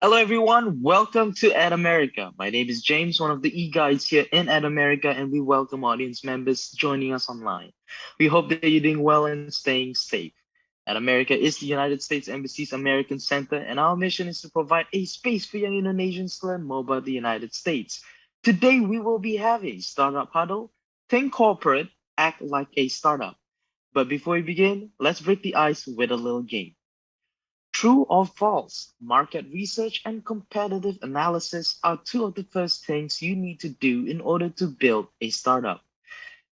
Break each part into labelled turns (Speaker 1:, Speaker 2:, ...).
Speaker 1: Hello, everyone. Welcome to Ad America. My name is James, one of the e-guides here in Ad America, and we welcome audience members joining us online. We hope that you're doing well and staying safe. Ad America is the United States Embassy's American Center, and our mission is to provide a space for young Indonesians to learn more about the United States. Today, we will be having Startup Huddle, Think Corporate, Act Like a Startup. But before we begin, let's break the ice with a little game. True or false, market research and competitive analysis are two of the first things you need to do in order to build a startup.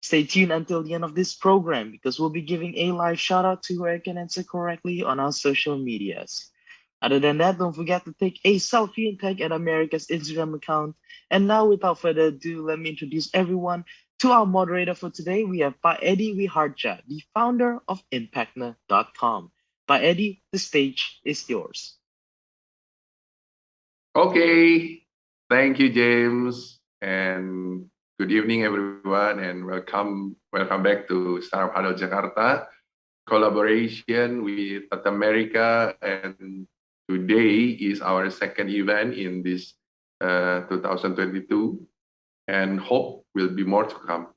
Speaker 1: Stay tuned until the end of this program because we'll be giving a live shout out to whoever can answer correctly on our social medias. Other than that, don't forget to take a selfie and tag at America's Instagram account. And now, without further ado, let me introduce everyone to our moderator for today. We have Pa Eddie Wiharja, the founder of Impactner.com. Pa Eddie, the stage is yours.
Speaker 2: Okay, thank you, James, and good evening, everyone, and welcome back to Startup Huddle Jakarta, collaboration with At America, and today is our second event in this 2022, and hope will be more to come.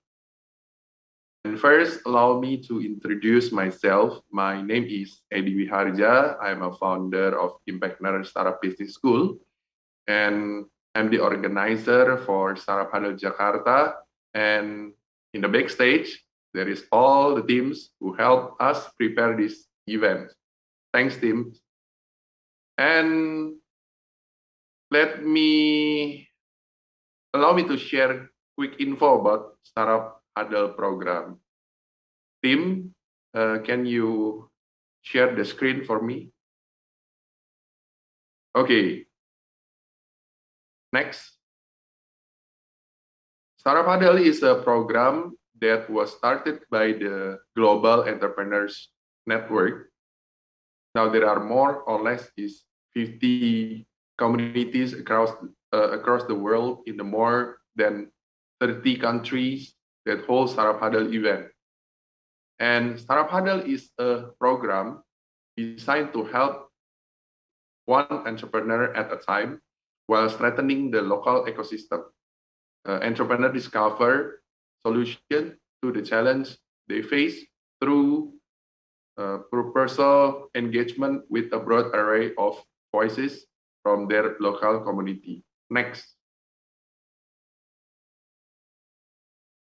Speaker 2: And first, allow me to introduce myself. My name is Eddie Wiharja. I'm a founder of Impactner Startup Business School, and I'm the organizer for Startup Huddle Jakarta. And in the backstage, there is all the teams who help us prepare this event. Thanks, teams. And allow me to share quick info about Startup Huddle program. Tim, can you share the screen for me? Okay. Next. Startup Huddle is a program that was started by the Global Entrepreneurs Network. Now there are more or less is 50 communities across the world in the more than 30 countries that hold Startup Huddle event. And Startup Huddle is a program designed to help one entrepreneur at a time while strengthening the local ecosystem. Entrepreneurs discover solution to the challenge they face through proposal engagement with a broad array of voices from their local community. Next.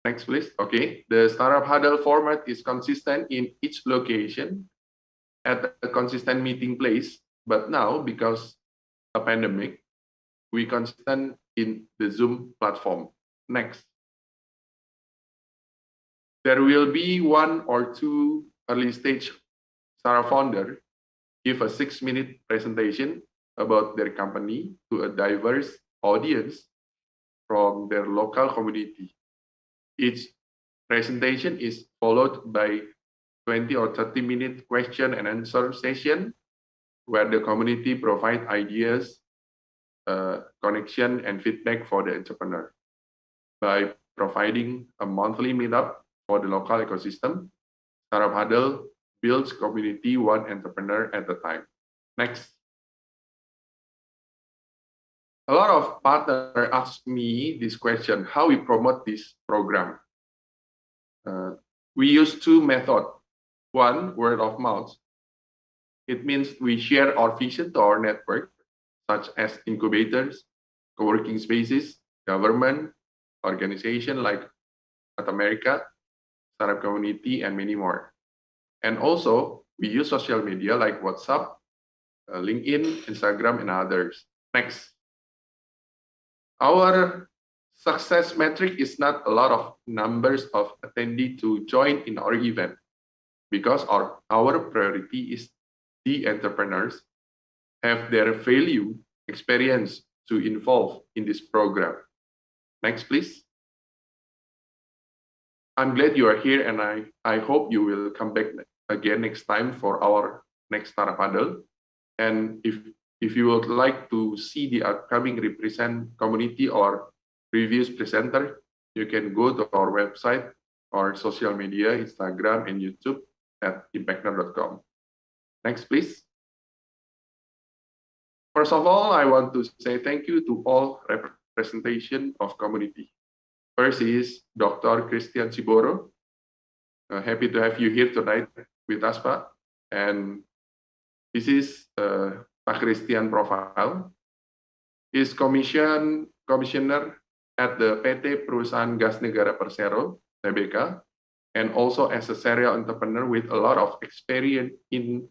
Speaker 2: Next, please. Okay. The Startup Huddle format is consistent in each location at a consistent meeting place, but now, because of pandemic, we consistent in the Zoom platform. Next. There will be one or two early stage startup founder give a 6-minute presentation about their company to a diverse audience from their local community. Each presentation is followed by 20 or 30-minute question and answer session where the community provide ideas, connection, and feedback for the entrepreneur. By providing a monthly meetup for the local ecosystem, Startup Huddle builds community one entrepreneur at a time. Next. A lot of partners ask me this question, how we promote this program. We use two methods. One, word of mouth. It means we share our vision to our network, such as incubators, co-working spaces, government, organization like At America, startup community, and many more. And also, we use social media like WhatsApp, LinkedIn, Instagram, and others. Next. Our success metric is not a lot of numbers of attendees to join in our event, because our priority is the entrepreneurs have their value experience to involve in this program. Next, please. I'm glad you are here, and I hope you will come back again next time for our next Startup Huddle. And if you would like to see the upcoming represent community or previous presenter, you can go to our website or social media, Instagram and YouTube at impactner.com. Next, please. First of all, I want to say thank you to all representation of community. First is Dr. Christian Siboro. Happy to have you here tonight with us, Pak. And this is Pak Christian profile. Is commissioner at the PT Perusahaan Gas Negara Persero, Tbk, and also as a serial entrepreneur with a lot of experience in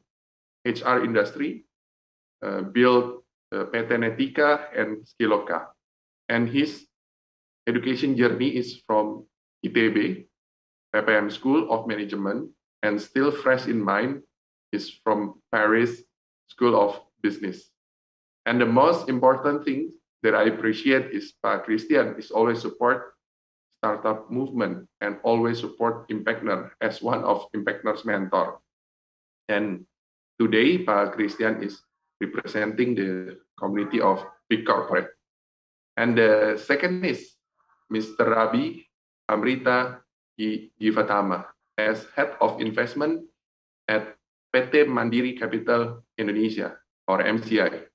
Speaker 2: HR industry, built PT Netika and Skiloka. And his education journey is from ITB, PPM School of Management, and still fresh in mind is from Paris School of Business. And the most important thing that I appreciate is Pak Christian is always support startup movement and always support Impactner as one of Impactner's mentor. And today, Pak Christian is representing the community of big corporate. And the second is Mr. Rabi Amrita Givatama as head of investment at PT Mandiri Capital Indonesia or MCI,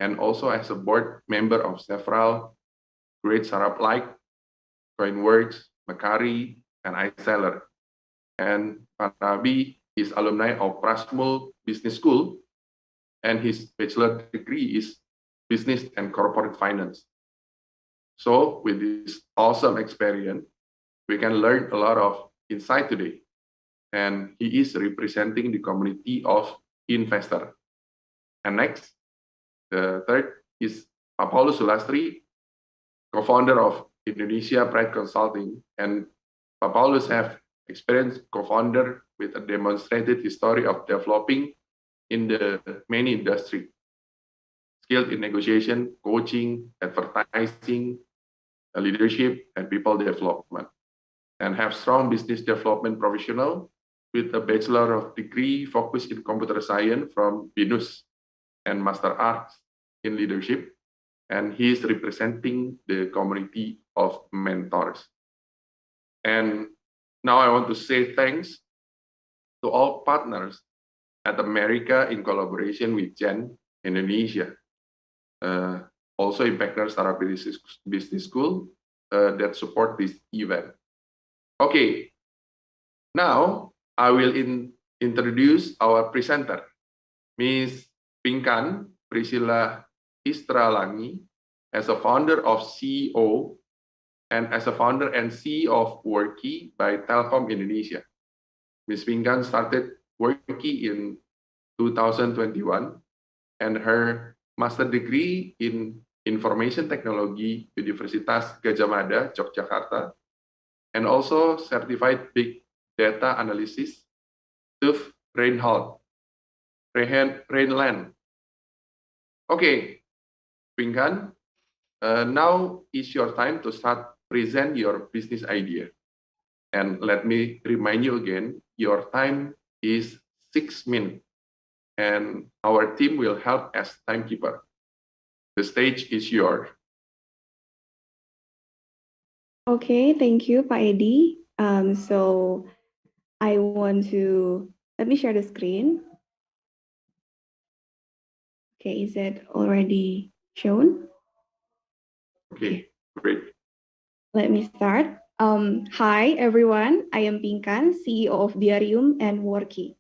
Speaker 2: and also as a board member of several great startup like Coinworks, Macari, and iSeller. And Rabi is alumni of Prasmul Business School, and his bachelor degree is Business and Corporate Finance. So with this awesome experience, we can learn a lot of insight today. And he is representing the community of investor. And next, the third is Pak Paulus Sulastri, co-founder of Indonesia Pride Consulting. And Pak Paulus have experience co-founder with a demonstrated history of developing in the many industry, skilled in negotiation, coaching, advertising, leadership, and people development, and have strong business development professional with a Bachelor of Degree focused in computer science from BINUS and Master Arts in leadership. And he is representing the community of mentors. And now I want to say thanks to all partners at America in collaboration with Gen Indonesia. Also Impactner Startup Business School that support this event. Okay, now I will introduce our presenter, Ms. Pinkan Priscilla Istralangi, as a founder of CEO and as a founder and CEO of Worky by Telkom Indonesia. Ms. Pinkan started Worky in 2021, and her master degree in Information Technology Universitas Gadjah Mada, Yogyakarta, and also certified big data analysis TÜV Rheinland. Okay, Pinkan, now is your time to start present your business idea. And let me remind you again, your time is 6 minutes, and our team will help as timekeeper. The stage is yours.
Speaker 3: Okay, thank you, Pak Edi. So I want to, let me share the screen. Okay, is it already shown?
Speaker 2: Okay, great.
Speaker 3: Let me start. Hi, everyone. I am Pinkan, CEO of Diarium and Worky.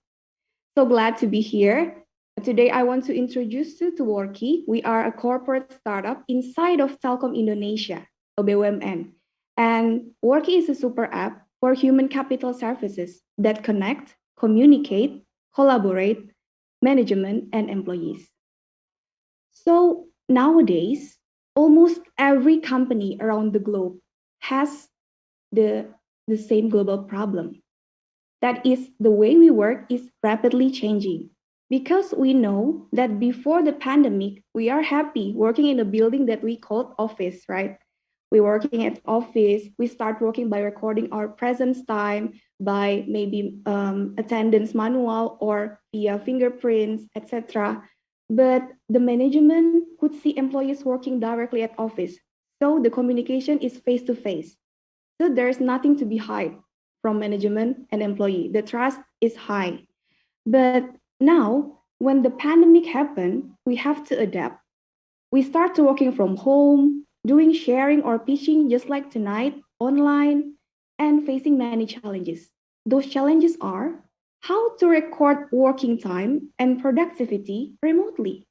Speaker 3: So glad to be here. Today, I want to introduce you to Worky. We are a corporate startup inside of Telkom Indonesia, a BUMN. And Worky is a super app for human capital services that connect, communicate, collaborate, management, and employees. So nowadays, almost every company around the globe has the same global problem. That is, the way we work is rapidly changing. Because we know that before the pandemic, we are happy working in a building that we called office, right? We're working at office, we start working by recording our presence time, by maybe attendance manual or via fingerprints, etc. But the management could see employees working directly at office. So the communication is face-to-face. So there's nothing to be hide from management and employee. The trust is high. But now, when the pandemic happened, we have to adapt. We start to working from home, doing sharing or pitching just like tonight, online, and facing many challenges. Those challenges are how to record working time and productivity remotely.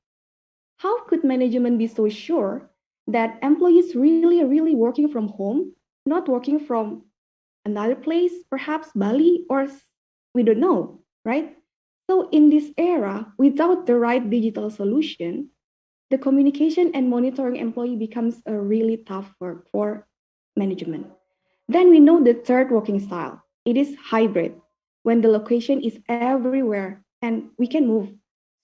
Speaker 3: How could management be so sure that employees really working from home, not working from another place, perhaps Bali, or we don't know, right? So in this era, without the right digital solution, the communication and monitoring employee becomes a really tough work for management. Then we know the third working style. It is hybrid, when the location is everywhere and we can move.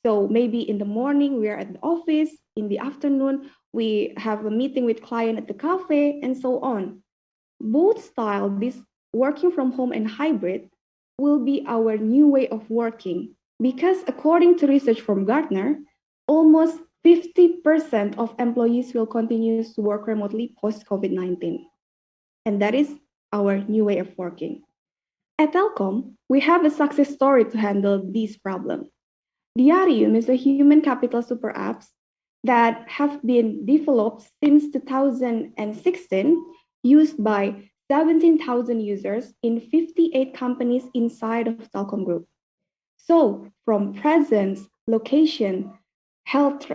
Speaker 3: So maybe in the morning we are at the office, in the afternoon we have a meeting with client at the cafe, and so on. Both style, this working from home and hybrid, will be our new way of working because according to research from Gartner, almost 50% of employees will continue to work remotely post COVID-19. And that is our new way of working. At Telkom, we have a success story to handle this problem. Diarium is a human capital super apps that have been developed since 2016, used by 17,000 users in 58 companies inside of Telkom Group. So, from presence, location, health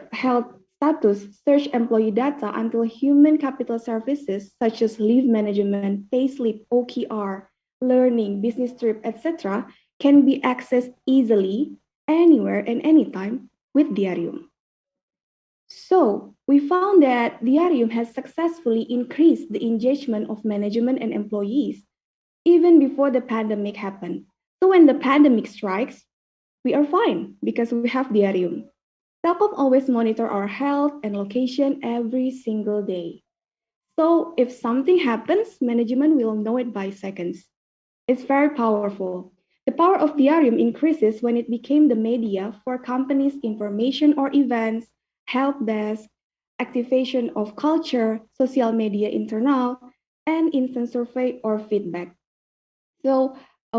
Speaker 3: status, search employee data until human capital services such as leave management, payslip, OKR, learning, business trip, etc., can be accessed easily anywhere and anytime with Diarium. So we found that Diarium has successfully increased the engagement of management and employees even before the pandemic happened. So when the pandemic strikes, we are fine because we have Diarium. Telkom always monitor our health and location every single day. So if something happens, management will know it by seconds. It's very powerful. The power of Diarium increases when it became the media for companies' information or events, help desk, activation of culture, social media internal, and instant survey or feedback. So,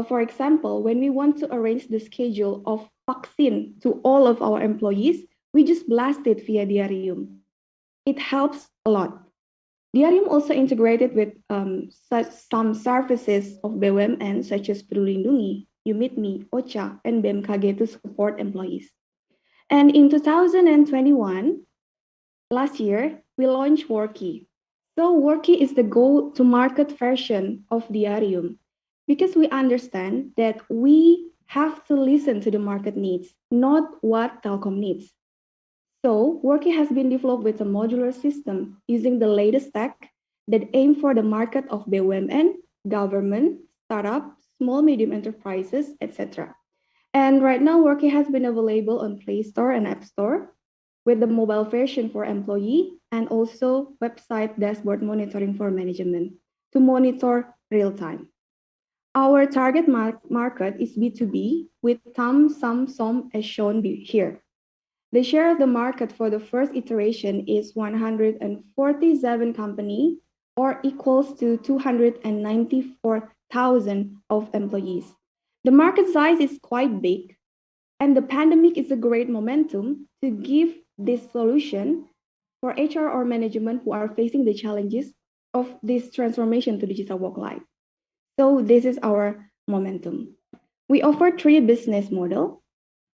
Speaker 3: for example, when we want to arrange the schedule of vaccine to all of our employees, we just blast it via Diarium. It helps a lot. Diarium also integrated with some services of BUMN such as Peduli Lindungi, UMITMI, OCHA, and BMKG to support employees. And in 2021, last year, we launched Worky. So Worky is the go-to-market version of Diarium because we understand that we have to listen to the market needs, not what Telkom needs. So Worky has been developed with a modular system using the latest tech that aim for the market of BUMN, government, startup, small medium enterprises, etc. And right now, Worky has been available on Play Store and App Store with the mobile version for employee and also website dashboard monitoring for management to monitor real time. Our target market is B2B with TAM, SUM, SOM as shown here. The share of the market for the first iteration is 147 company or equals to 294,000 of employees. The market size is quite big, and the pandemic is a great momentum to give this solution for HR or management who are facing the challenges of this transformation to digital work life. So this is our momentum. We offer three business models.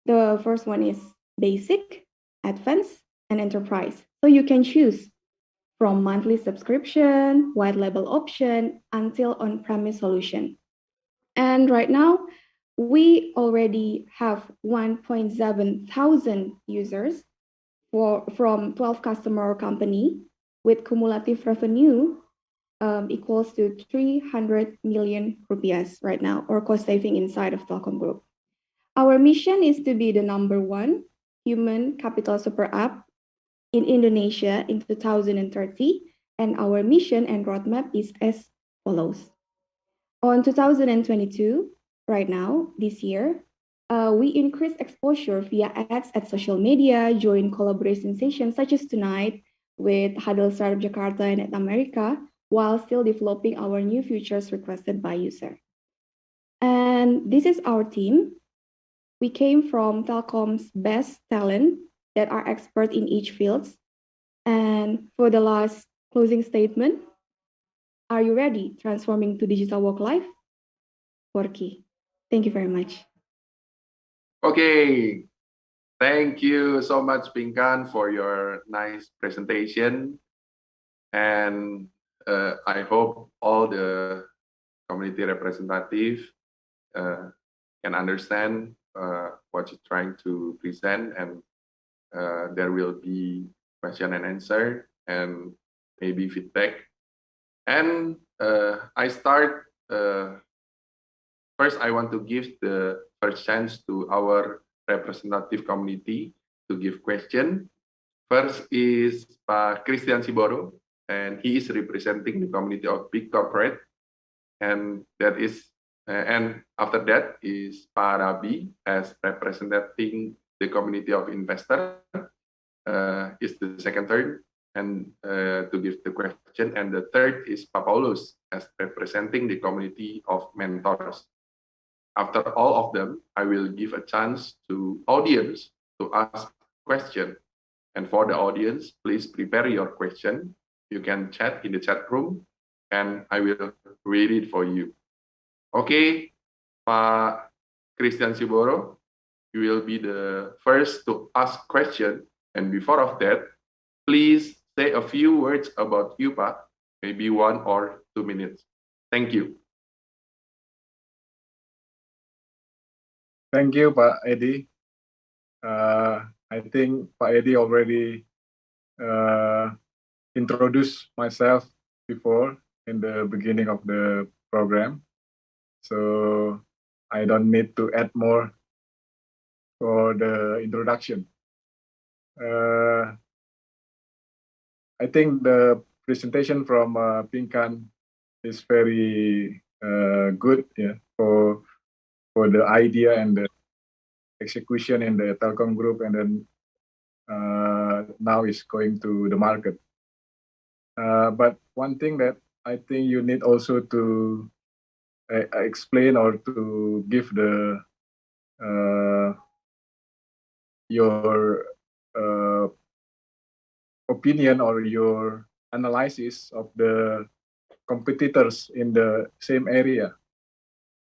Speaker 3: The first one is basic, advanced, and enterprise. So you can choose from monthly subscription, white label option, until on-premise solution. And right now, we already have 1.7 thousand users from 12 customer company with cumulative revenue equals to 300 million rupiahs right now, or cost saving inside of Telkom Group. Our mission is to be the number one human capital super app in Indonesia in 2030, and our mission and roadmap is as follows. On 2022, right now, this year, we increase exposure via ads at social media, join collaboration sessions such as tonight with Huddle Startup Jakarta and at America, while still developing our new features requested by user. And this is our team. We came from Telkom's best talent that are expert in each field. And for the last closing statement, are you ready transforming to digital work life? Worky. Thank you very much.
Speaker 2: Okay, thank you so much, Pinkan, for your nice presentation. And I hope all the community representative can understand what you're trying to present, and there will be question and answer and maybe feedback. And I start first. I want to give the first chance to our representative community to give question. First is Pak Christian Siboro, and he is representing the community of big corporate, and that is and after that is Pak Rabi as representing the community of investor, is the second turn, and to give the question, and the third is Pak Paulus as representing the community of mentors. After all of them, I will give a chance to audience to ask question. And for the audience, please prepare your question. You can chat in the chat room, and I will read it for you. Okay, Pak Christian Siboro, you will be the first to ask question. And before of that, please say a few words about you, Pak, maybe 1 or 2 minutes. Thank you.
Speaker 4: Thank you, Pak Edi. I think Pak Edi already introduced myself before in the beginning of the program, so I don't need to add more for the introduction. I think the presentation from Pinkan is very good, yeah, for the idea and the execution in the Telkom group, and then now is going to the market. But one thing that I think you need also to explain or to give the your opinion or your analysis of the competitors in the same area.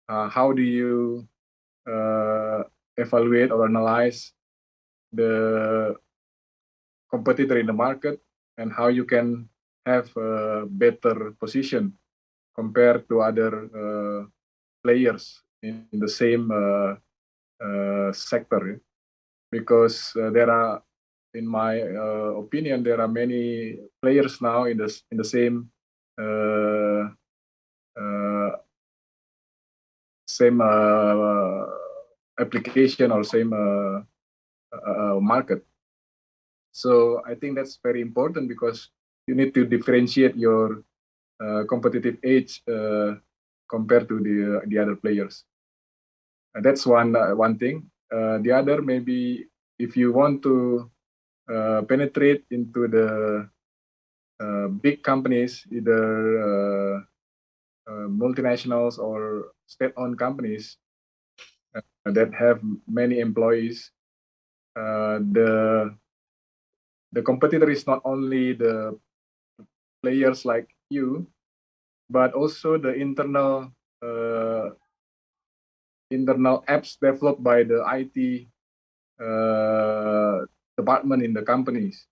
Speaker 4: How do you evaluate or analyze the competitor in the market, and how you can have a better position compared to other players in the same sector? Because there are, in my opinion, there are many players now in the same application or same market. So I think that's very important, because you need to differentiate your competitive edge compared to the other players. And that's one thing. The other, maybe if you want to penetrate into the big companies, either multinationals or state-owned companies that have many employees, the competitor is not only the players like you, but also the internal apps developed by the IT department in the companies.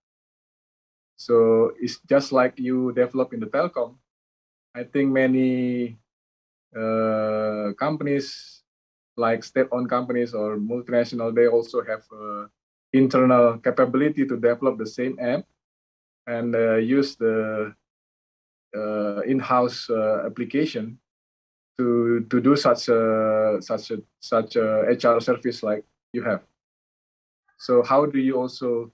Speaker 4: So it's just like you develop in the telcom. I think many companies, like state-owned companies or multinational, they also have internal capability to develop the same app and use the in-house application to do such a HR service like you have. So how do you also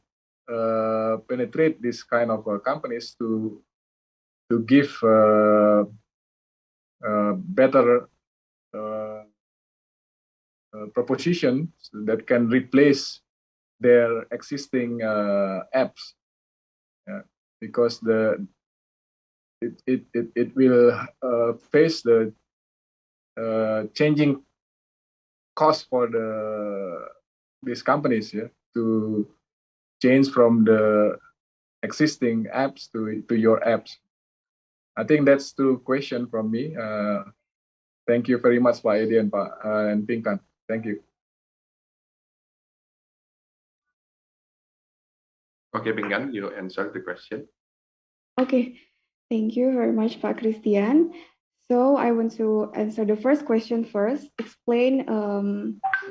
Speaker 4: penetrate this kind of companies to give better propositions that can replace their existing apps? Because it will face the changing cost for these companies, to change from the existing apps to your apps? I think that's two questions from me. Thank you very much, Pak Edi and Pak and Pinkan. Thank you.
Speaker 2: Okay, Pinkan, you answer the question.
Speaker 3: Okay, thank you very much, Pak Christian. So I want to answer the first question first, explain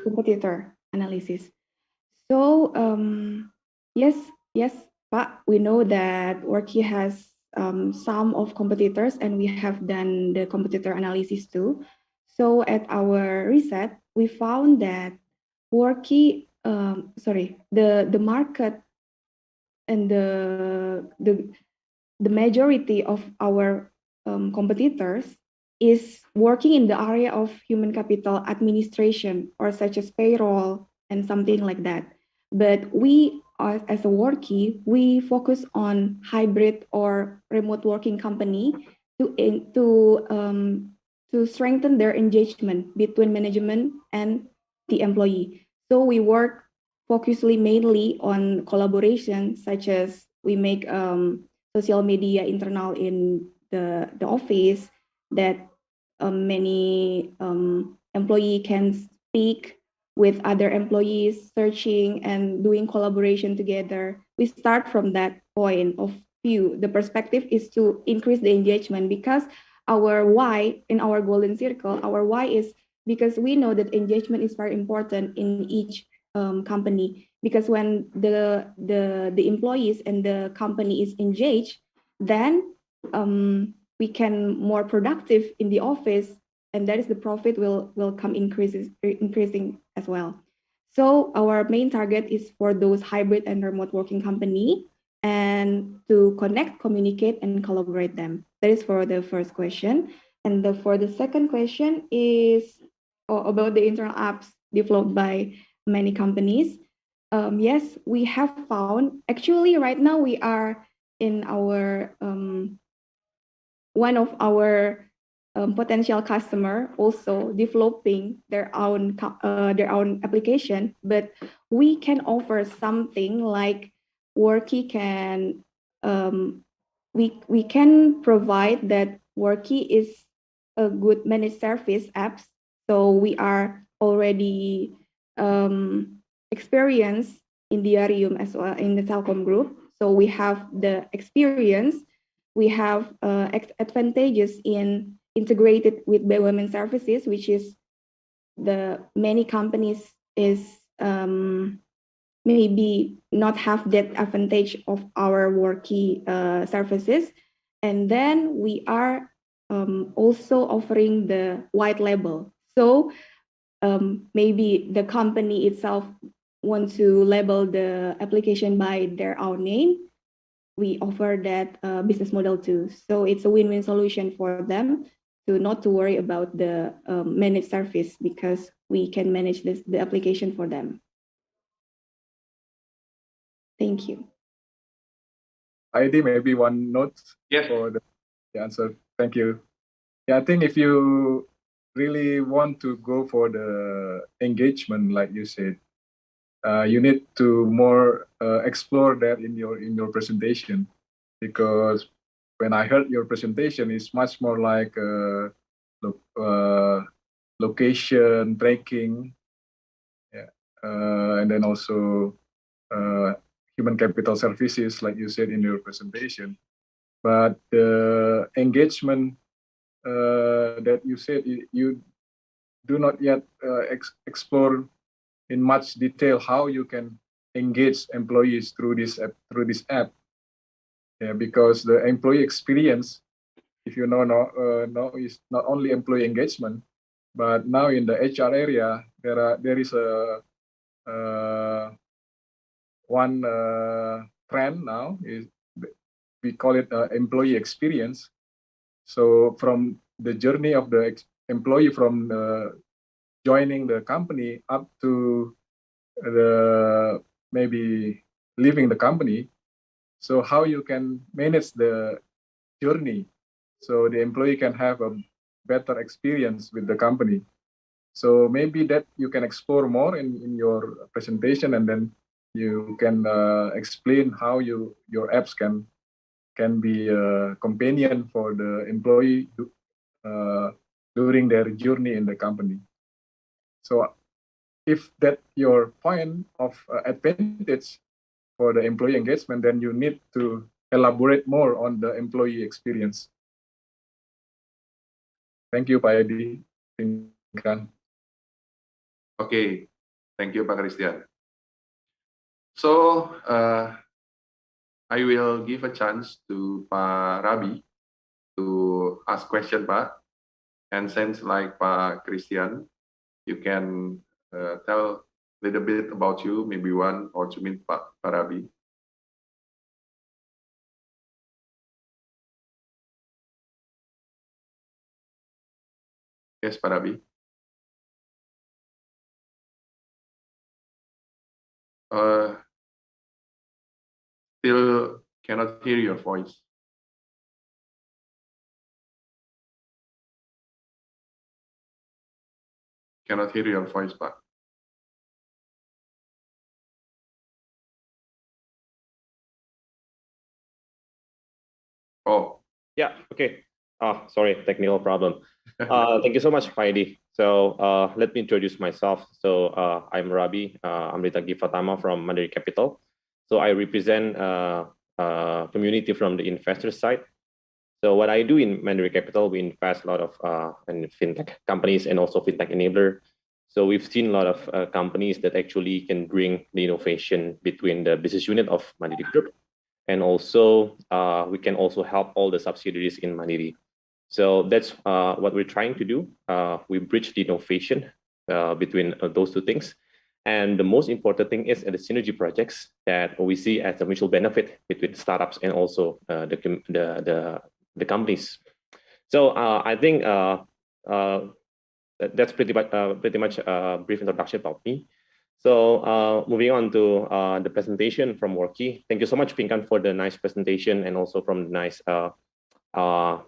Speaker 3: competitor analysis. So yes, yes, Pak, we know that Worky has some of competitors and we have done the competitor analysis too. So at our research, we found that Worky, the market and the majority of our competitors is working in the area of human capital administration or such as payroll and something like that. But we, as a Worky, we focus on hybrid or remote working company to to strengthen their engagement between management and the employee. So we work focusedly mainly on collaboration, such as we make social media internal in the office that many employee can speak with other employees, searching and doing collaboration together. We start from that point of view. The perspective is to increase the engagement because our why in our golden circle, our why is because we know that engagement is very important in each company, because when the employees and the company is engaged, then we can more productive in the office, and that is the profit will come increasing as well. So our main target is for those hybrid and remote working company and to connect, communicate, and collaborate them. That is for the first question. And for the second question is about the internal apps developed by many companies. Yes, we have found, actually right now we are in our one of our potential customer also developing their own application, but we can offer something like Worky can we can provide that Worky is a good managed service apps. So we are already experienced in the Diarium as well in the Telkom group. So we have the experience, we have advantages in integrated with BUMN services, which is the many companies is maybe not have that advantage of our Worky services. And then we are also offering the white label. So maybe the company itself want to label the application by their own name. We offer that business model too. So it's a win-win solution for them to not to worry about the managed service, because we can manage the application for them. Thank you.
Speaker 4: ID, maybe one note for the answer. Thank you. Yeah, I think if you really want to go for the engagement, like you said, you need to more explore that in your presentation, because when I heard your presentation, it's much more like location tracking, yeah, and then also human capital services, like you said in your presentation. But the engagement that you said, you do not yet explore in much detail how you can engage employees through this app. Yeah, because the employee experience, if you know, is not only employee engagement, but now in the HR area, there is a one trend now is we call it employee experience. So from the journey of the employee from joining the company up to the maybe leaving the company, so how you can manage the journey so the employee can have a better experience with the company. So maybe that you can explore more in your presentation, and then you can explain how your apps can be a companion for the employee during their journey in the company. So if that your point of advantage for the employee engagement, then you need to elaborate more on the employee experience. Thank you, Pak Edi. Pinkan.
Speaker 2: Okay, thank you, Pak Christian. So I will give a chance to Pak Rabi to ask question, Pak. And since like Pak Christian, you can tell a little bit about you, maybe 1 or 2 minutes, Pak Rabi. Yes, Pak Rabi. Still cannot hear your voice. Cannot hear your voice, Pak. Oh,
Speaker 5: Yeah, okay. Sorry, technical problem. Thank you so much, Heidi. So let me introduce myself. So I'm Rabi. I'm Rita Gifatama from Mandiri Capital. So I represent community from the investor side. So what I do in Mandiri Capital, we invest a lot of in fintech companies and also fintech enabler. So we've seen a lot of companies that actually can bring the innovation between the business unit of Mandiri Group, and also we can also help all the subsidiaries in Mandiri. So that's what we're trying to do. We bridge the innovation between those two things. And the most important thing is the synergy projects that we see as a mutual benefit between startups and also the companies. So I think that's pretty much a brief introduction about me. So moving on to the presentation from Worky. Thank you so much, Pinkan, for the nice presentation and also from the nice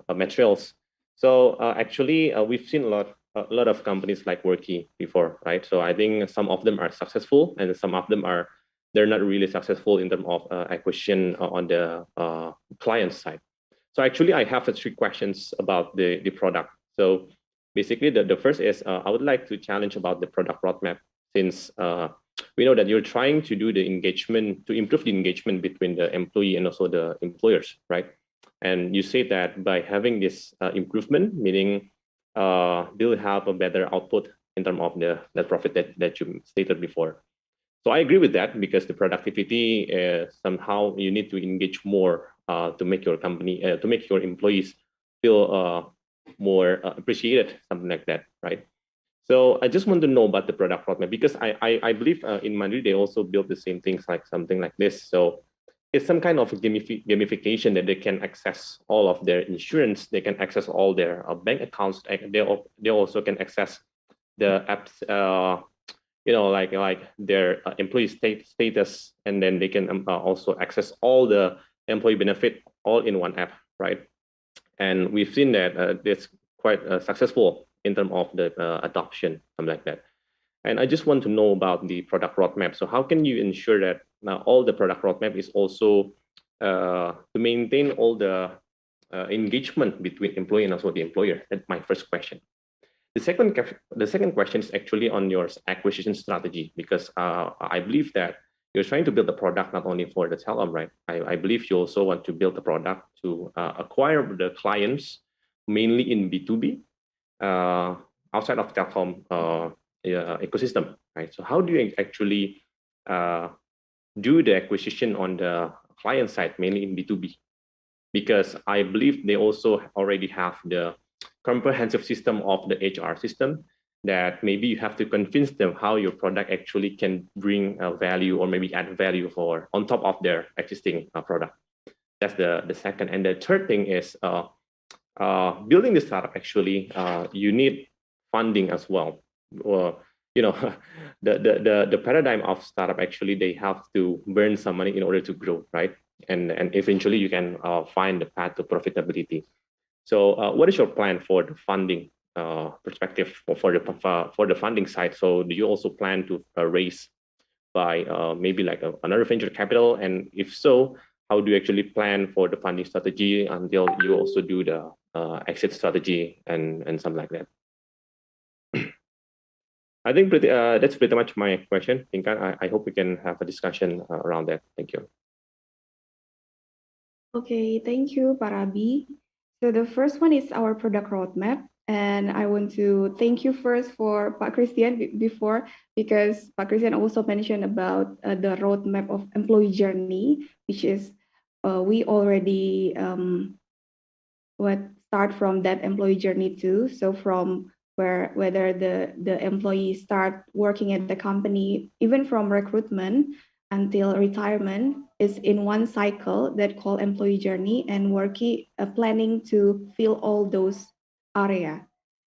Speaker 5: materials. So actually, we've seen a lot of companies like Worky before, right? So I think some of them are successful and some of them they're not really successful in terms of acquisition on the client side. So actually, I have 3 questions about the product. So basically, the first is I would like to challenge about the product roadmap, since we know that you're trying to do the engagement, to improve the engagement between the employee and also the employers, right? And you say that by having this improvement, meaning they'll have a better output in terms of the net profit that you stated before. So I agree with that, because the productivity somehow you need to engage more to make your company, to make your employees feel more appreciated, something like that, right? So I just want to know about the product roadmap, because I believe in Mandiri they also build the same things, like something like this. So it's some kind of gamification that they can access all of their insurance, they can access all their bank accounts, they also can access the apps, like their employee status, and then they can also access all the employee benefit all in one app, right? And we've seen that it's quite successful in terms of the adoption, something like that. And I just want to know about the product roadmap. So how can you ensure that all the product roadmap is also to maintain all the engagement between employee and also the employer? That's my first question. The second question is actually on your acquisition strategy, because I believe that you're trying to build a product not only for the telecom, right? I believe you also want to build a product to acquire the clients, mainly in B2B, outside of telecom ecosystem, right? So how do you actually do the acquisition on the client side, mainly in B2B? Because I believe they also already have the comprehensive system of the HR system, that maybe you have to convince them how your product actually can bring value, or maybe add value for on top of their existing product. That's the second. And the third thing is building the startup. Actually, you need funding as well. The paradigm of startup, actually they have to burn some money in order to grow, right? And eventually you can find the path to profitability. So what is your plan for the funding perspective for the funding side? So do you also plan to raise by maybe like another venture capital? And if so, how do you actually plan for the funding strategy until you also do the exit strategy and something like that? I think that's pretty much my question. I hope we can have a discussion around that. Thank you.
Speaker 3: Okay, thank you, Parabi. So the first one is our product roadmap. And I want to thank you first for Pak Christian before, because Pak Christian also mentioned about the roadmap of employee journey, which is we already start from that employee journey too. So from whether the employee start working at the company, even from recruitment until retirement, is in one cycle that called employee journey, and working planning to fill all those area.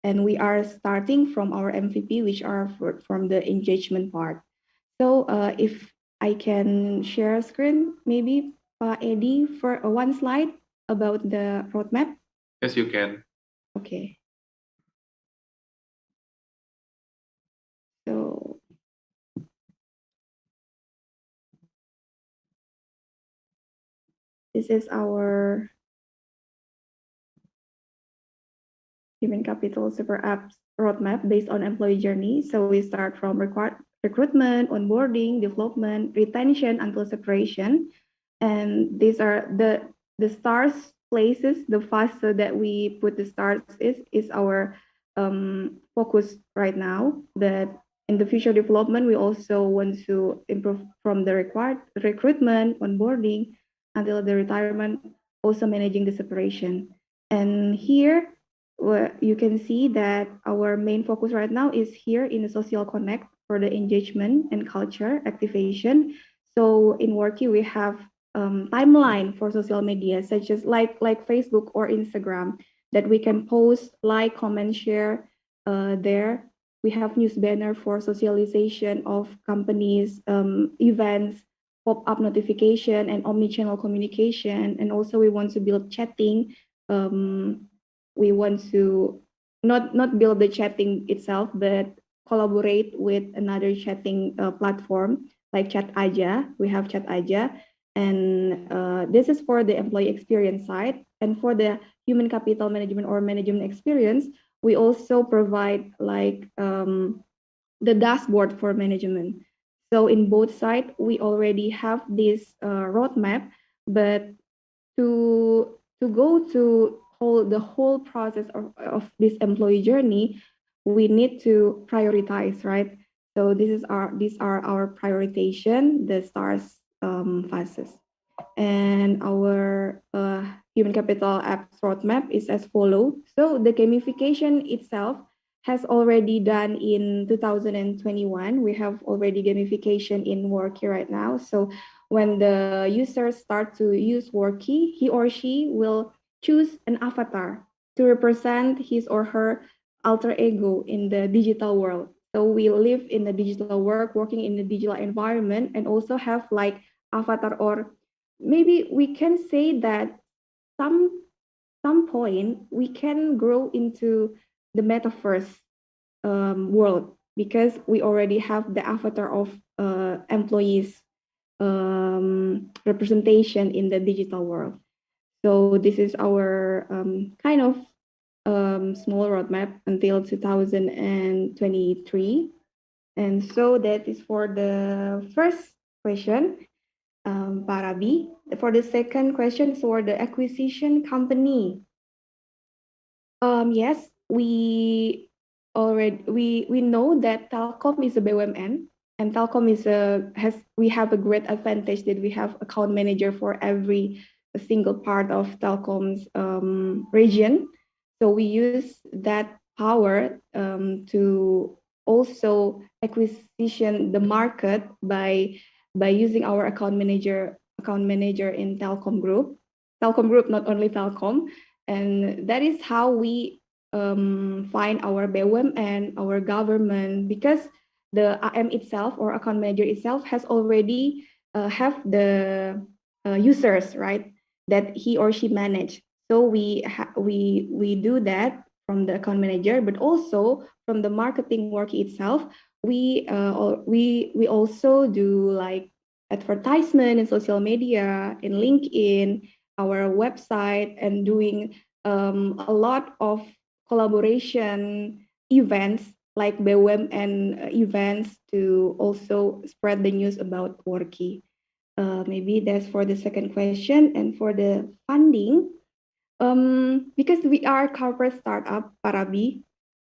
Speaker 3: And we are starting from our MVP, which are from the engagement part. So if I can share a screen, maybe Pak Edi for one slide about the roadmap.
Speaker 2: Yes, you can.
Speaker 3: Okay. So this is our human capital super apps roadmap based on employee journey. So we start from recruitment, onboarding, development, retention until separation. And these are the stars places. The faster that we put the stars is our focus right now. That in the future development, we also want to improve from the required recruitment, onboarding, until the retirement, also managing the separation. And here, you can see that our main focus right now is here in the social connect for the engagement and culture activation. So in Worky, we have timeline for social media, such as like Facebook or Instagram, that we can post, like, comment, share there. We have news banner for socialization of companies, events, pop-up notification, and omni-channel communication. And also we want to build chatting. We want to not build the chatting itself, but collaborate with another chatting platform like Chat Aja. We have Chat Aja, and this is for the employee experience side. And for the human capital management or management experience, we also provide like the dashboard for management. So in both sides, we already have this roadmap, but to go to the whole process of this employee journey, we need to prioritize, right? So these are our prioritization, the stars phases. And our human capital apps roadmap is as follows. So the gamification itself has already done in 2021. We have already gamification in Worky right now. So when the users start to use Worky, he or she will choose an avatar to represent his or her alter ego in the digital world. So we live in the digital world, working in the digital environment, and also have like avatar, or maybe we can say that some point we can grow into the metaverse world, because we already have the avatar of employees representation in the digital world. So this is our kind of small roadmap until 2023. And so that is for the first question, Parabi. For the second question, for the acquisition company. Yes, we know that Telkom is a BUMN, and Telkom we have a great advantage that we have account manager for every single part of Telkom's region. So we use that power to also acquisition the market by using our account manager in Telkom Group. Telkom Group, not only Telkom. And that is how we find our BUMN, our government, because the AM itself or account manager itself has already have the users, right, that he or she manage. So we do that from the account manager, but also from the marketing work itself. we also do like advertisement in social media, in LinkedIn, our website, and doing a lot of collaboration events like BUMN events to also spread the news about Worky. Maybe that's for the second question. And for the funding, because we are corporate startup, Parabi,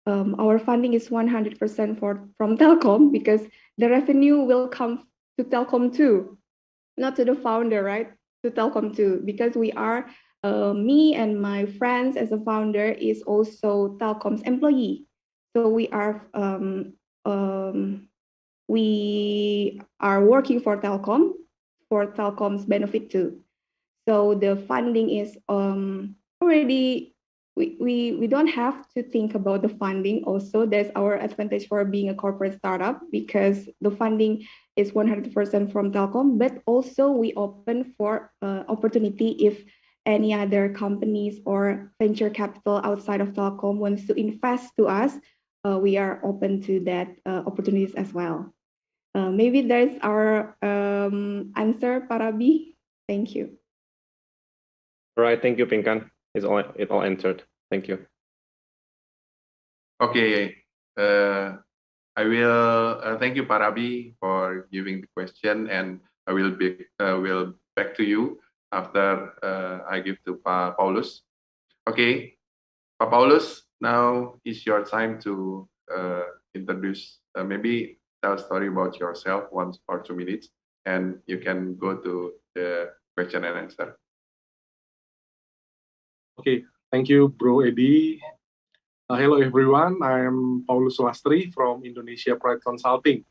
Speaker 3: our funding is 100% from Telkom because the revenue will come to Telkom too, not to the founder, right? To Telkom too, because we are, me and my friends as a founder is also Telkom's employee. So we are working for Telkom's benefit too. So the funding is already we don't have to think about the funding. Also, that's our advantage for being a corporate startup because the funding is 100% from Telkom. But also we open for opportunity if any other companies or venture capital outside of Telkom wants to invest to us. We are open to that opportunities as well. Maybe there's our answer, Parabi. Thank you.
Speaker 5: All right, thank you, Pinkan. It all answered. Thank you.
Speaker 2: Okay, I will thank you, Parabi, for giving the question, and I will back to you after I give to Pa Paulus. Okay, Pa Paulus, now is your time to introduce, maybe tell a story about yourself, 1 or 2 minutes, and you can go to the question and answer.
Speaker 6: Okay, thank you, Bro Edi. Hello, everyone. I'm Paulus Lastri from Indonesia Pride Consulting.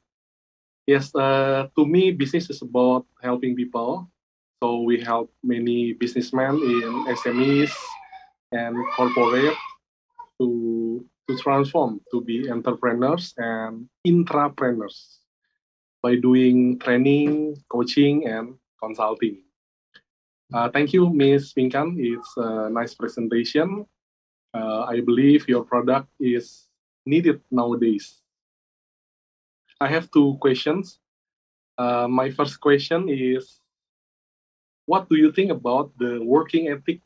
Speaker 6: Yes, to me, business is about helping people. So we help many businessmen in SMEs and corporate to transform to be entrepreneurs and intrapreneurs by doing training, coaching, and consulting. Thank you, Ms. Pinkan. It's a nice presentation. I believe your product is needed nowadays. I have 2 questions. My first question is, what do you think about the working ethic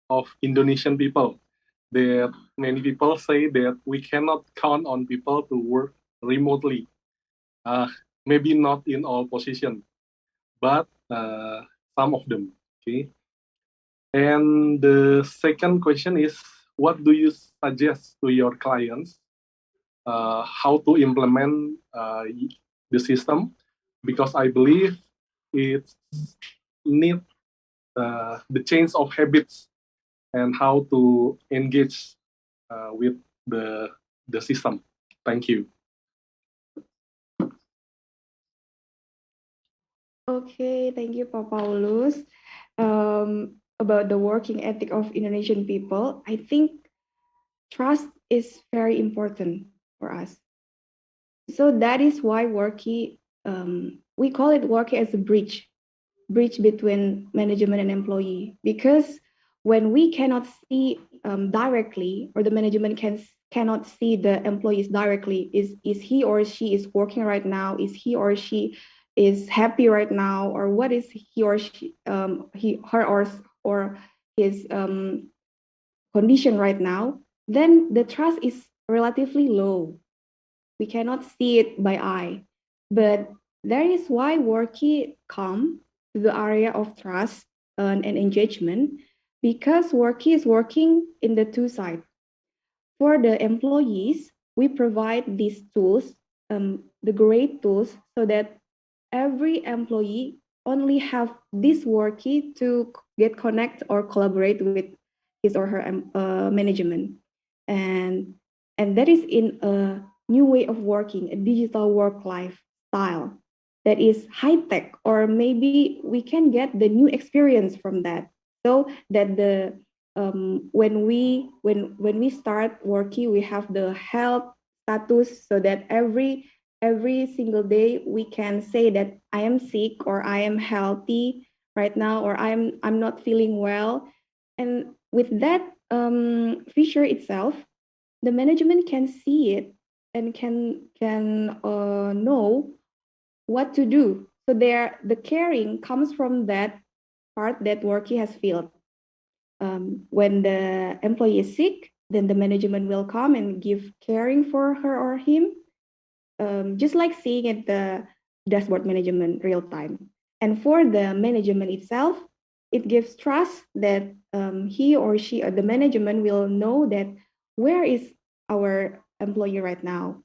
Speaker 6: of Indonesian people? That many people say that we cannot count on people to work remotely. Maybe not in all positions, but some of them. Okay. And the second question is, what do you suggest to your clients how to implement the system? Because I believe it need the change of habits and how to engage with the system. Thank you.
Speaker 3: Okay, thank you, Pak Paulus. About the working ethic of Indonesian people, I think trust is very important for us. So that is why Worky, we call it Worky as a bridge between management and employee. Because when we cannot see directly, or the management cannot see the employees directly, is he or she is working right now? Is he or she is happy right now, or what is he or she, or his condition right now? Then the trust is relatively low. We cannot see it by eye, but that is why Worky come to the area of trust and engagement, because Worky is working in the 2 sides. For the employees, we provide these tools, the great tools, so that every employee only have this Worky to get connect or collaborate with his or her management, and that is in a new way of working, a digital work life style that is high tech, or maybe we can get the new experience from that, so that the when we start working, we have the health status, so that every single day we can say that I am sick, or I am healthy right now, or I'm not feeling well. And with that feature itself, the management can see it and can know what to do. So the caring comes from that part that Worky has felt. When the employee is sick, then the management will come and give caring for her or him, just like seeing at the dashboard management real time. And for the management itself, it gives trust that he or she or the management will know that where is our employee right now?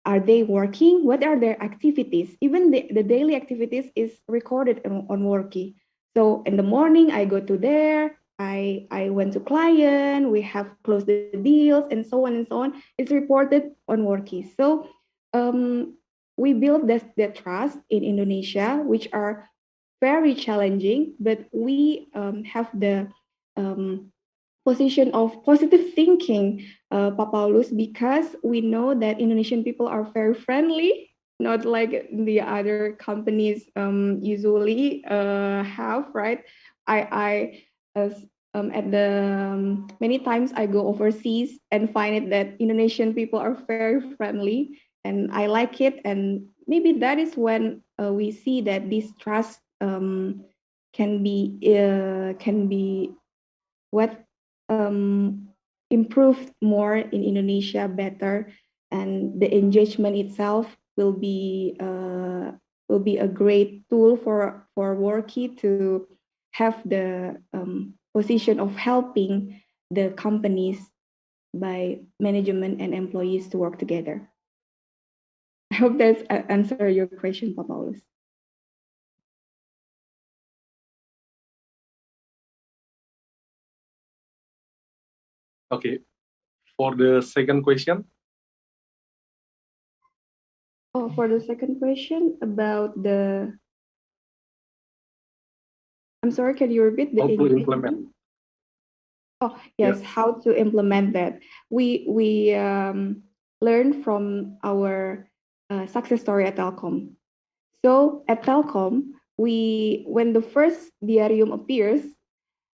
Speaker 3: Are they working? What are their activities? Even the daily activities is recorded on Worky. So in the morning, I go to there, I went to client, we have closed the deals, and so on and so on. It's reported on Worky. So we build that trust in Indonesia, which are very challenging, but we have the um, position of positive thinking, Pak Paulus, because we know that Indonesian people are very friendly, not like the other companies usually have, right? I as at the many times I go overseas and find it that Indonesian people are very friendly, and I like it. And maybe that is when we see that this trust can be what improved more in Indonesia better, and the engagement itself will be a great tool for Worky to have the position of helping the companies by management and employees to work together. I hope that's answer your question, Pak Paulus.
Speaker 6: Okay, for the second question.
Speaker 3: Oh, for the second question about the, I'm sorry, can you repeat the
Speaker 6: How to implement?
Speaker 3: Oh, yes,
Speaker 6: Yeah.
Speaker 3: how to implement that. We learn from our success story at Telkom. So at Telkom, when the first diarium appears,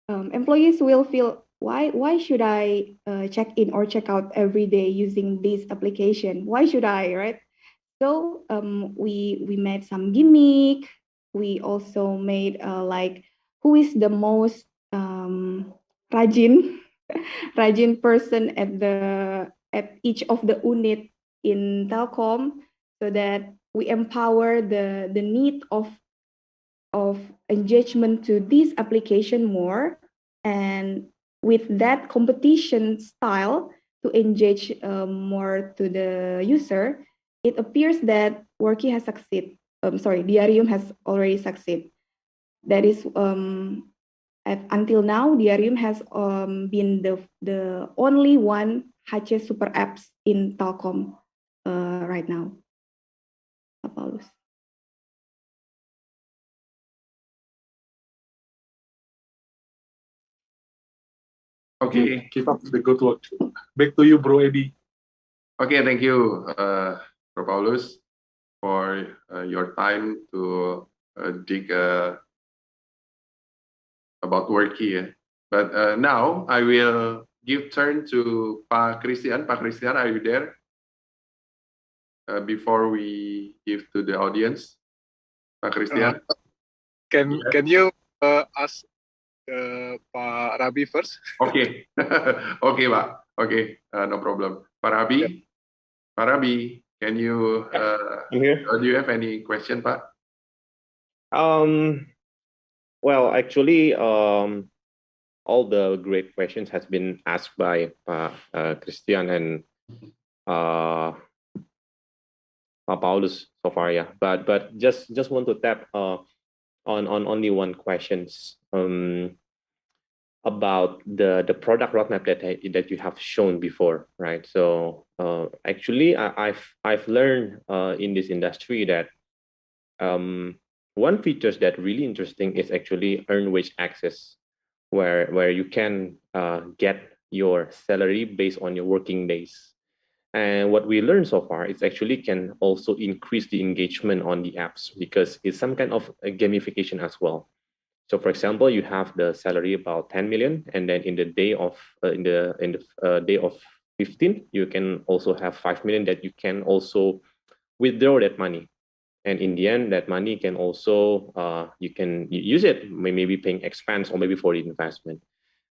Speaker 3: employees will feel, why should I check in or check out every day using this application? Why should I, right? So we made some gimmick. We also made like who is the most rajin rajin person at each of the unit in Telkom, so that we empower the need of engagement to this application more, and with that competition style to engage more to the user, it appears that Worky has succeeded. Sorry, Diarium has already succeeded. That is until now, Diarium has been the only one HC super apps in Telkom right now. Paulus.
Speaker 2: Okay.
Speaker 6: Keep up the good work. Back to you, Bro Eddie.
Speaker 2: Okay, thank you, Bro Paulus, for your time to dig about work here. But now I will give turn to Pak Christian. Pak Christian, are you there? Before we give to the audience, Pak Christian.
Speaker 4: Can you ask Pak Rabi first?
Speaker 2: Okay, okay, Pak. Okay, no problem. Pak Rabi, Pak Rabi, can you?
Speaker 5: I'm here.
Speaker 2: Do you have any question, Pak?
Speaker 5: Well, actually, all the great questions has been asked by Christian and Paulus so far, yeah. But just want to tap on only one questions about the product roadmap that you have shown before, right? So actually, I've learned in this industry that one features that really interesting is actually earned wage access, where you can get your salary based on your working days. And what we learned so far is actually can also increase the engagement on the apps because it's some kind of a gamification as well. So, for example, you have the salary about 10 million, and then in the day of day of 15, you can also have 5 million that you can also withdraw that money. And in the end, that money can also, you can use it, maybe paying expense or maybe for the investment.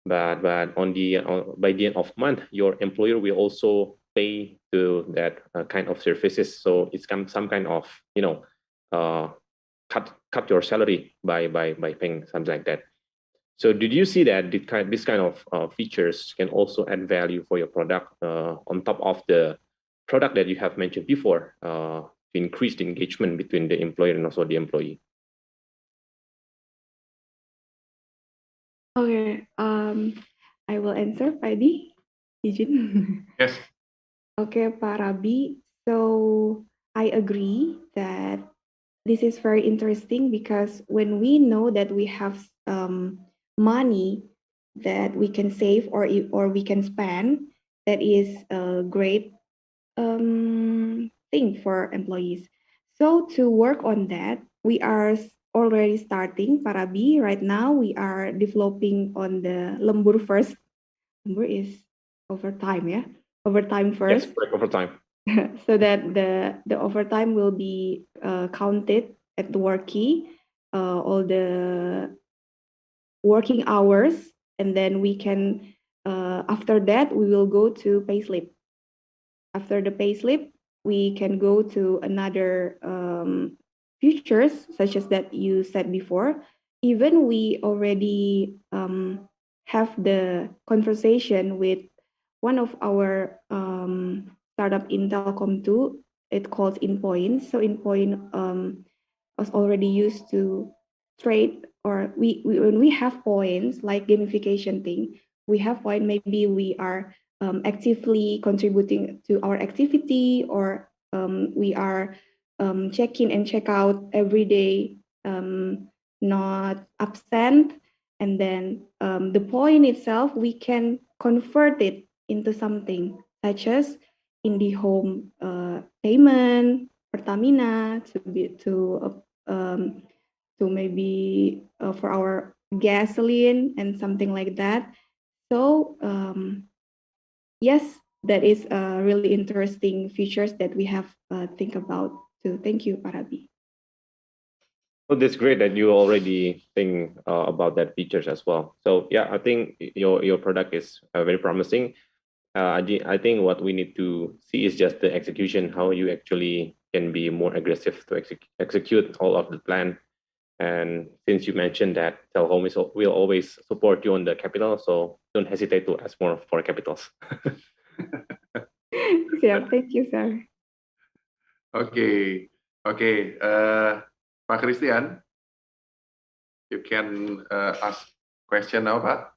Speaker 5: But on the by the end of month, your employer will also pay to that kind of services. So it's some kind of, cut your salary by paying something like that. So did you see that this kind of features can also add value for your product on top of the product that you have mentioned before to increase the engagement between the employer and also the employee?
Speaker 3: Okay, I will answer, Pak Edi. Izin.
Speaker 2: Yes.
Speaker 3: Okay, Pak Rabi. So I agree that this is very interesting because when we know that we have money that we can save or we can spend, that is a great thing for employees. So to work on that, we are already starting Parabi. Right now, we are developing on the lembur first. Lembur is overtime, yeah? Overtime first.
Speaker 5: Yes, break overtime.
Speaker 3: So that the overtime will be counted at the worky, all the working hours, and then we can, after that, we will go to payslip. After the payslip, we can go to another features such as that you said before. Even we already have the conversation with one of our startup in Telkom too. It calls InPoint. So InPoint was already used to trade, or when we have points like gamification thing, we have point, maybe we are actively contributing to our activity, or we are check in and check out every day, not absent, and then the point itself we can convert it into something such as IndiHome payment, Pertamina to maybe for our gasoline and something like that. So yes, that is really interesting features that we have think about too. Thank you, Parabi.
Speaker 5: Well, that's great that you already think about that features as well. So yeah, I think your product is very promising. I think what we need to see is just the execution, how you actually can be more aggressive to execute all of the plan. And since you mentioned that Telkom will always support you on the capital, so don't hesitate to ask more for capitals.
Speaker 3: Yeah, thank you, sir.
Speaker 2: Okay. Pak Christian, you can ask question now, Pak.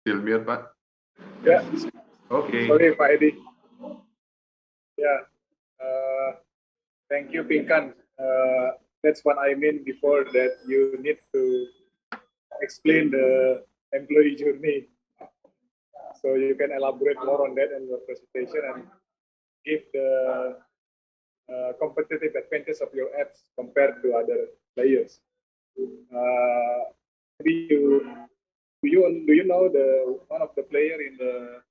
Speaker 2: Still mute, Pak?
Speaker 4: Yeah.
Speaker 2: Okay.
Speaker 4: Sorry, Pak Edi. Yeah. Thank you, Pinkan. That's what I mean before, that you need to explain the employee journey. So you can elaborate more on that in your presentation and give the competitive advantage of your apps compared to other players. Maybe do you know the one of the player in the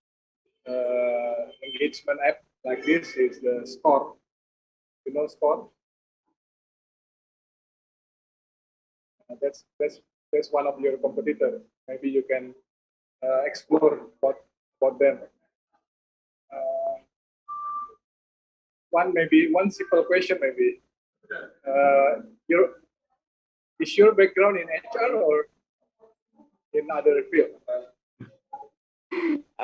Speaker 4: engagement app like this is the Score. You know Score? That's one of your competitors. Maybe you can explore about them. One simple question maybe. Is your background in HR or in other field?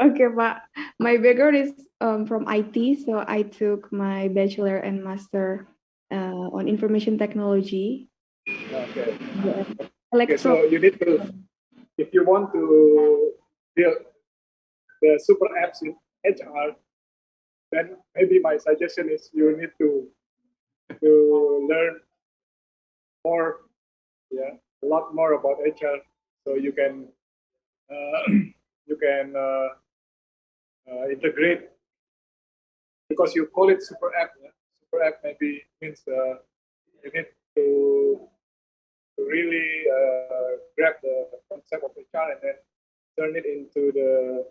Speaker 3: Okay, Pak. My background is from IT, so I took my bachelor and master on information technology.
Speaker 4: Okay.
Speaker 3: Okay,
Speaker 4: So you need to, if you want to build the super apps in HR, then maybe my suggestion is you need to learn more, yeah, a lot more about HR, so you can integrate, because you call it super app. Yeah? Super app maybe means you need to really grab the concept of HR and then turn it into the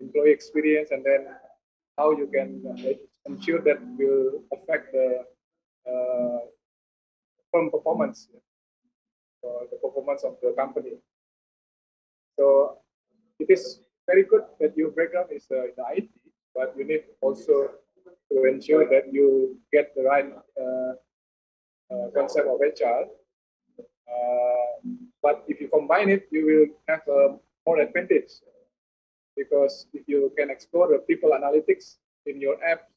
Speaker 4: employee experience, and then how you can ensure that will affect the firm performance or the performance of the company. So it is very good that your background is in the IT, but you need also to ensure that you get the right concept of HR. But if you combine it, you will have more advantage, because if you can explore the people analytics in your app,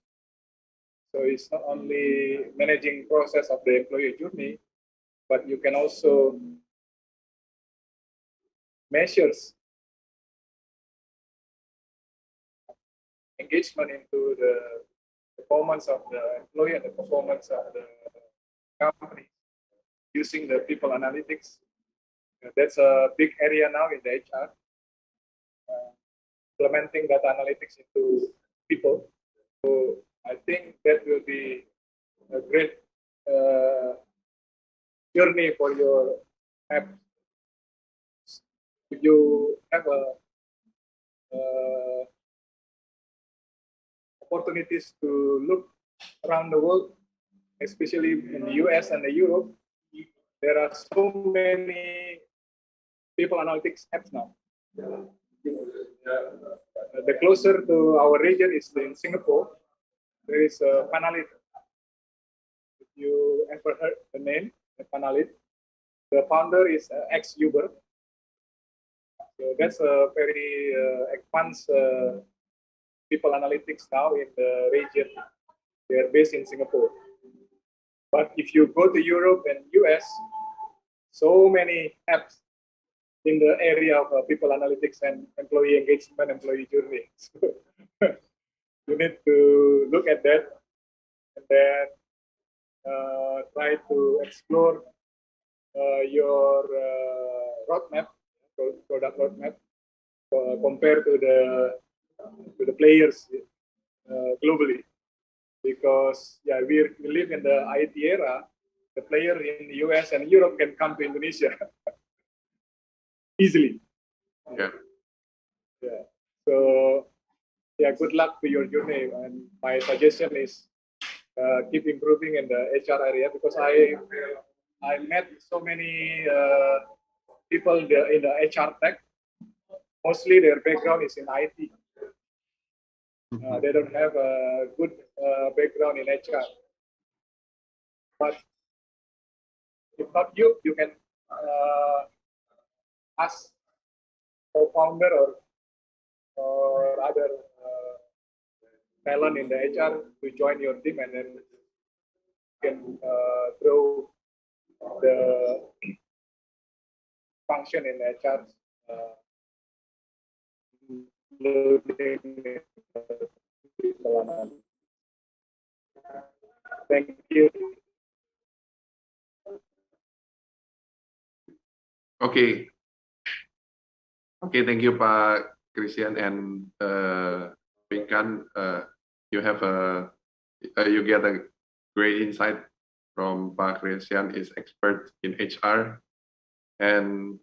Speaker 4: so it's not only managing process of the employee journey, but you can also measures engagement into the performance of the employee and the performance of the company using the people analytics. That's a big area now in the HR, implementing data analytics into people. So I think that will be a great journey for your app. If you have opportunities to look around the world, especially in the US and the Europe, there are so many people analytics apps now. The closer to our region is in Singapore. There is a Panalit. If you ever heard the name, Panalit, the founder is ex-Uber. So that's a very advanced people analytics now in the region. They are based in Singapore. But if you go to Europe and US, so many apps in the area of people analytics and employee engagement, employee journey. So you need to look at that and then try to explore your roadmap, product roadmap, compared to the players globally. Because we live in the IT era. The player in the US and Europe can come to Indonesia easily.
Speaker 2: Yeah.
Speaker 4: So good luck to your journey. And my suggestion is keep improving in the HR area, because I met so many people in the HR tech. Mostly their background is in IT. They don't have a good background in HR. But if not you, you can ask co-founder or other talent in the HR to join your team, and then you can grow the function in HR. Thank you.
Speaker 2: Okay. Okay, thank you, Pak Christian and Pinkan. You have you get a great insight from Pak Christian, is expert in HR, and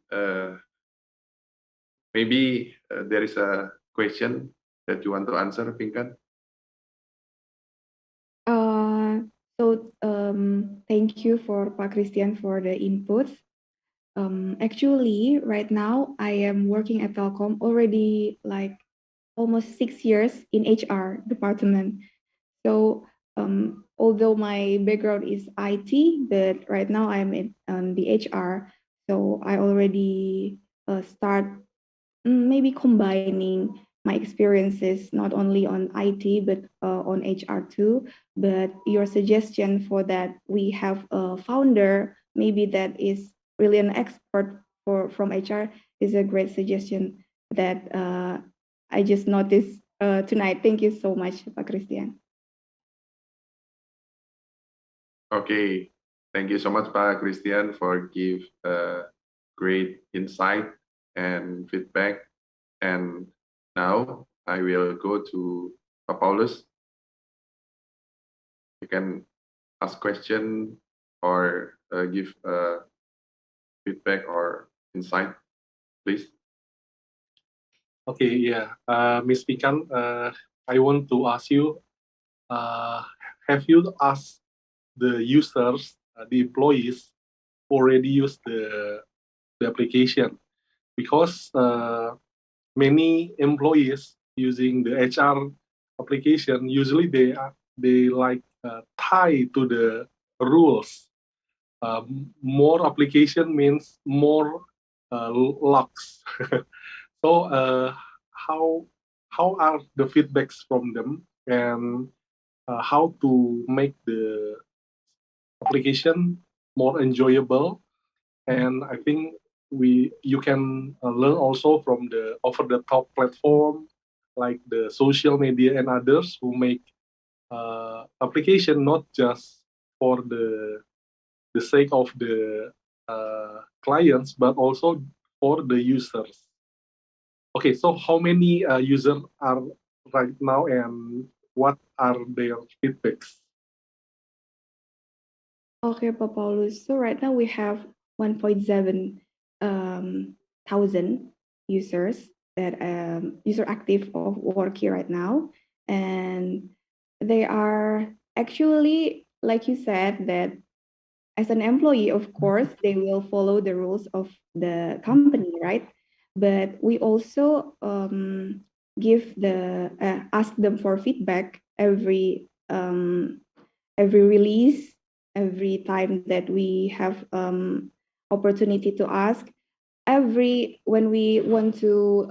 Speaker 2: maybe there is a question that you want to answer, Pinkan.
Speaker 3: Thank you for Pak Christian for the input. Actually, right now I am working at Telkom already like almost 6 years in HR department. So although my background is IT, but right now I'm in the HR. So I already start maybe combining my experiences not only on IT but on HR too. But your suggestion for that we have a founder maybe that is really an expert from HR is a great suggestion that I just noticed tonight. Thank you so much, Pak Christian.
Speaker 2: Okay, thank you so much, Pak Christian, for give great insight and feedback. And now I will go to Pak Paulus. You can ask question or give feedback or insight, please?
Speaker 6: Okay, yeah. Ms. Pikan, I want to ask you, have you asked the users, the employees, already use the application? Because many employees using the HR application, usually they like tie to the rules. More application means more locks. So how are the feedbacks from them, and how to make the application more enjoyable? And I think you can learn also from the over the top platform like the social media and others who make application not just for the sake of the clients but also for the users. Okay, so how many users are right now, and what are their feedbacks?
Speaker 3: Okay, Pak Paulus. So right now we have 1.7 thousand users that user active of Worky right now, and they are actually, like you said, that as an employee, of course, they will follow the rules of the company, right? But we also give the ask them for feedback every release, every time that we have opportunity to ask, every when we want to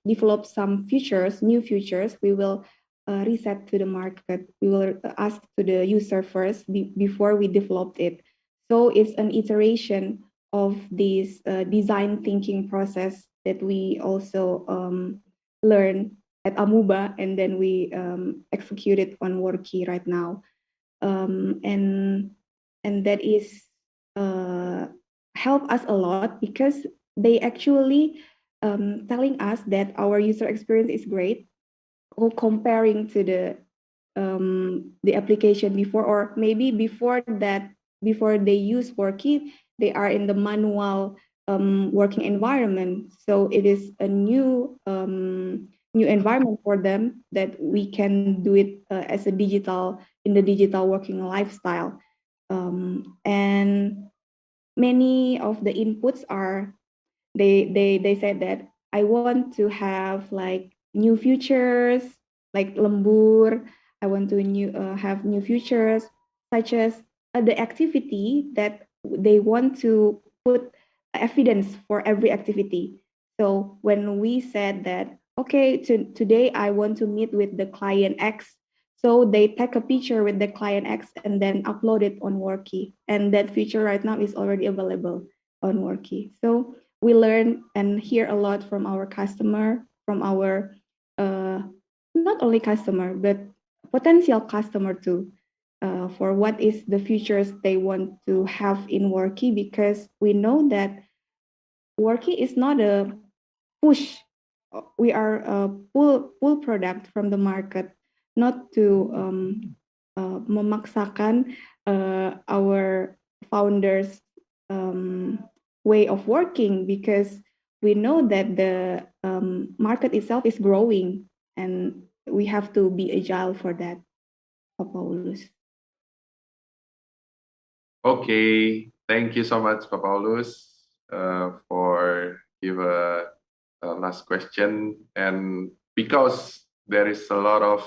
Speaker 3: develop some features, new features, we will reset to the market. We will ask to the user first before we develop it. So it's an iteration of this design thinking process that we also learn at Amuba, and then we execute it on Worky right now. And that is help us a lot because they actually telling us that our user experience is great, or comparing to the application before, or maybe before that, before they use Worky, they are in the manual working environment. So it is a new environment for them that we can do it as a digital in the digital working lifestyle. And many of the inputs are they said that I want to have like new features like lembur. I want to have new features such as the activity that they want to put evidence for every activity. So when we said that, okay, today I want to meet with the client X, so they take a picture with the client X and then upload it on Worky, and that feature right now is already available on Worky. So we learn and hear a lot from our customer, from our not only customer but potential customer too, for what is the features they want to have in Worky, because we know that Worky is not a push. We are a pull product from the market, not to memaksakan our founders way of working, because we know that the market itself is growing and we have to be agile for that, Paulus.
Speaker 2: Okay, thank you so much, Pak Paulus, for give a last question. And because there is a lot of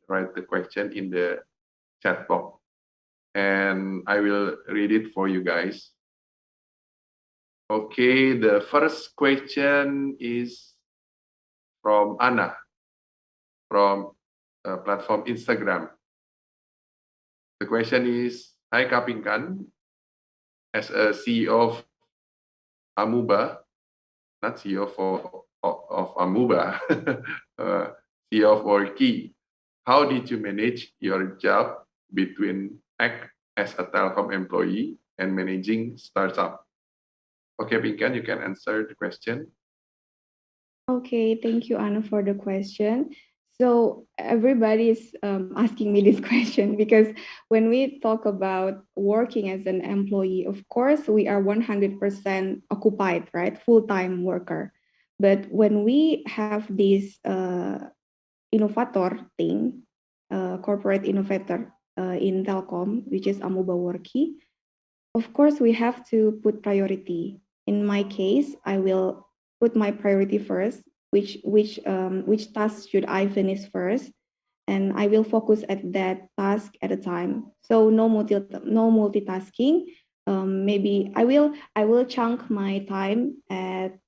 Speaker 2: write the question in the chat box, and I will read it for you guys. Okay, the first question is from Anna from platform Instagram. The question is, Hi Kapinkan, as a CEO of Amuba, not CEO of Amuba, CEO of Worky, how did you manage your job between as a telecom employee and managing startup? Okay, Pinkan, you can answer the question.
Speaker 3: Okay, thank you, Anna, for the question. So everybody is asking me this question because when we talk about working as an employee, of course, we are 100% occupied, right? Full-time worker. But when we have this innovator thing, corporate innovator in Telkom, which is Amuba Worki, of course, we have to put priority. In my case, I will put my priority first. Which task should I finish first? And I will focus at that task at a time. So no multitasking. Maybe I will chunk my time at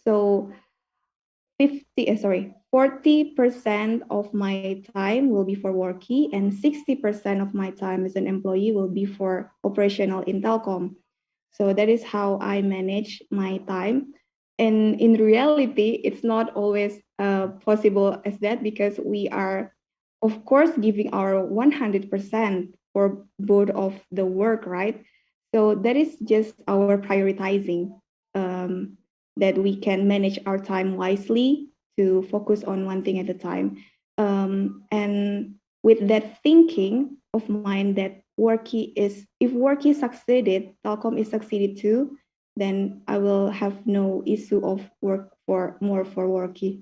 Speaker 3: so 40% of my time will be for worky and 60% of my time as an employee will be for operational in Telkom. So that is how I manage my time. And in reality, it's not always possible as that because we are, of course, giving our 100% for both of the work, right? So that is just our prioritizing. That we can manage our time wisely to focus on one thing at a time. And with that thinking of mine that if Worky succeeded, Telkom is succeeded too, then I will have no issue of work for more for Worky.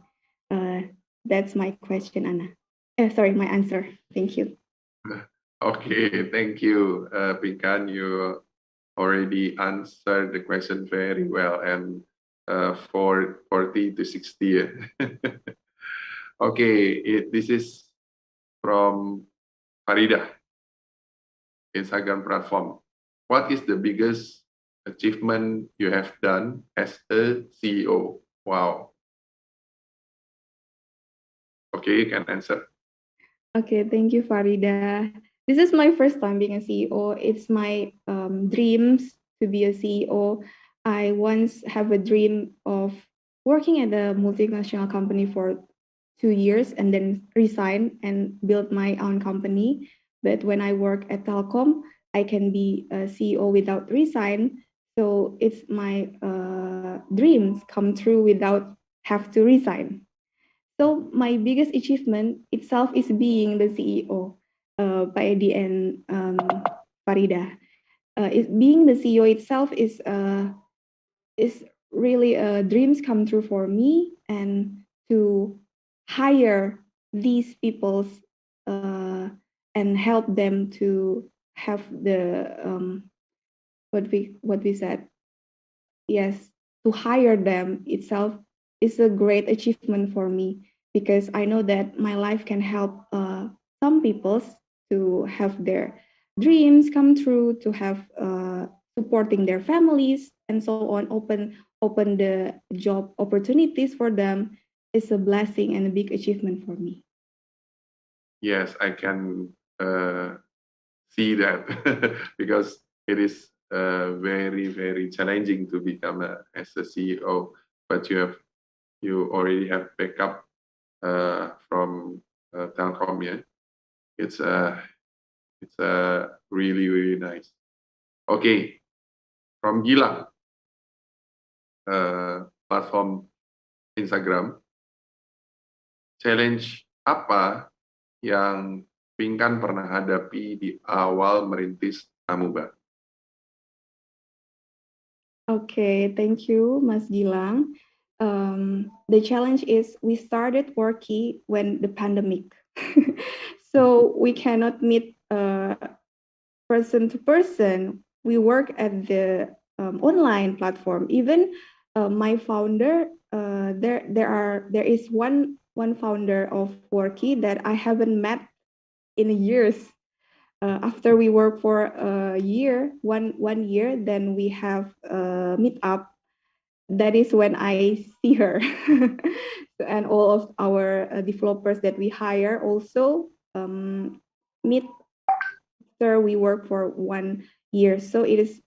Speaker 3: That's my question, Anna. Sorry, my answer. Thank you.
Speaker 2: Okay, thank you, Pinkan. You already answered the question very well, and for 40 to 60. Okay, this is from Farida, Instagram platform. What is the biggest achievement you have done as a CEO? Wow. Okay, you can answer.
Speaker 3: Okay, thank you, Farida. This is my first time being a CEO. It's my dreams to be a CEO. I once have a dream of working at a multinational company for 2 years and then resign and build my own company. But when I work at Telkom, I can be a CEO without resign. So it's my dreams come true without have to resign. So my biggest achievement itself is being the CEO by the end, Farida. Being the CEO itself is really dreams come true for me, and to hire these people's and help them to have the what we said. Yes, to hire them itself is a great achievement for me because I know that my life can help some people to have their dreams come true, to have supporting their families and so on. Open the job opportunities for them is a blessing and a big achievement for me.
Speaker 2: Yes, I can see that because it is very, very challenging to become as a CEO, but you already have backup from Telkom. Yeah, it's really, really nice. Okay, from Gilang, platform Instagram, challenge apa yang Pinkan pernah hadapi di awal merintis Amuba?
Speaker 3: Okay, thank you, Mas Gilang. The challenge is we started Worky when the pandemic, so we cannot meet person to person. We work at the online platform. Even my founder, there is one founder of Worky that I haven't met in years. After we work for a year, one year, then we have a meet up. That is when I see her. And all of our developers that we hire also meet after we work for 1 year. So it is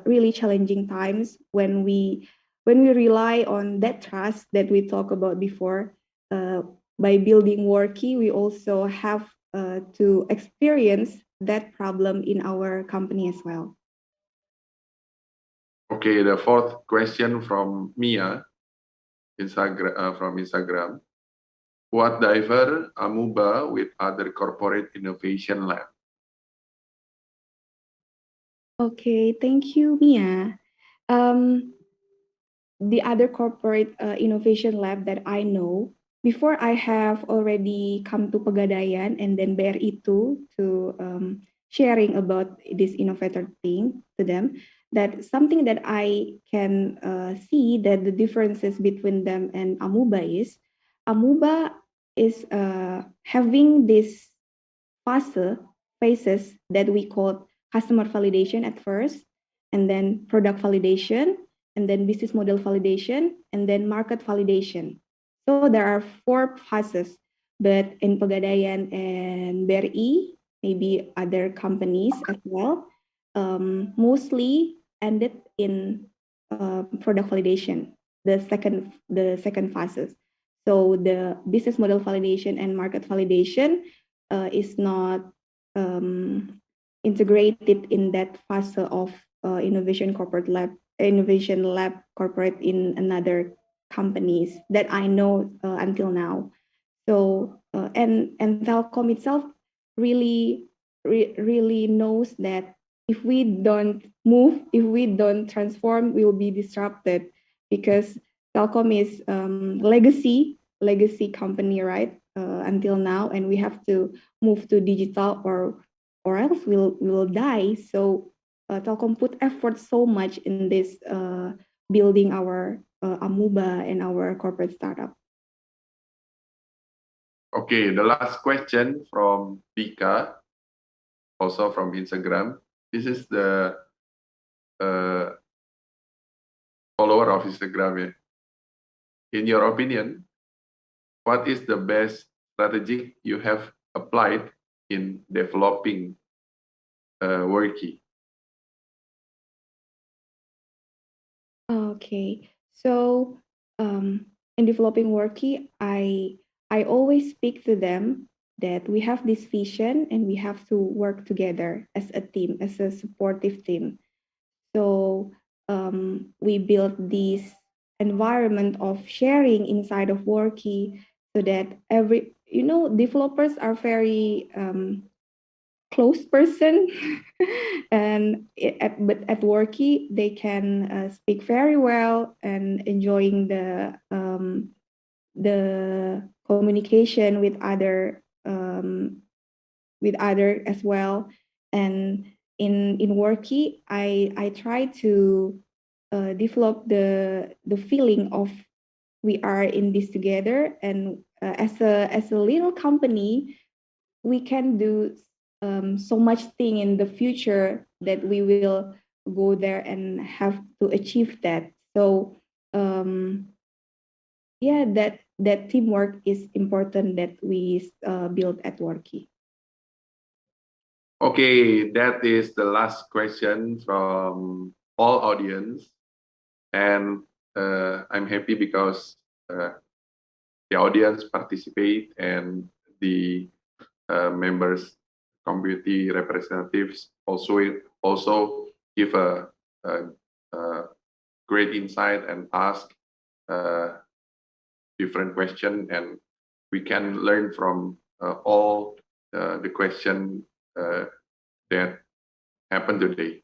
Speaker 3: really challenging times when we rely on that trust that we talked about before. By building Worky, we also have to experience that problem in our company as well.
Speaker 2: Okay, the fourth question from Mia from Instagram. What differ Amuba with other corporate innovation lab?
Speaker 3: Okay, thank you, Mia. The other corporate innovation lab that I know, before I have already come to Pegadaian and then BRI2 to sharing about this innovator thing to them, that something that I can see that the differences between them and Amuba is having this phases that we call customer validation at first, and then product validation, and then business model validation, and then market validation. So there are 4 phases, but in Pegadaian and BRI, maybe other companies as well, mostly ended in product validation, the second phases. So the business model validation and market validation is not integrated in that phase of innovation lab corporate in another companies that I know until now. So and Telkom itself really knows that if we don't move, if we don't transform, we will be disrupted, because Telkom is legacy company, right? Until now, and we have to move to digital, or else we'll die. So Telkom put effort so much in this building our Amuba and our corporate startup.
Speaker 2: Okay, the last question from Vika, also from Instagram. This is the follower of Instagram. Yeah. In your opinion, what is the best strategy you have applied in developing Worky?
Speaker 3: Okay, so in developing Worky, I always speak to them that we have this vision and we have to work together as a team, as a supportive team. So we built this environment of sharing inside of Worky, so that developers are very close person but at Worky they can speak very well and enjoying the communication with other as well. And in Worky, I try to develop the feeling of we are in this together, and as a little company, we can do so much thing in the future that we will go there and have to achieve that. So yeah, that teamwork is important that we build at Worky.
Speaker 2: Okay, that is the last question from all audience, and I'm happy because the audience participate and the members, community representatives also give a great insight and ask different question, and we can learn from all the question that happened today.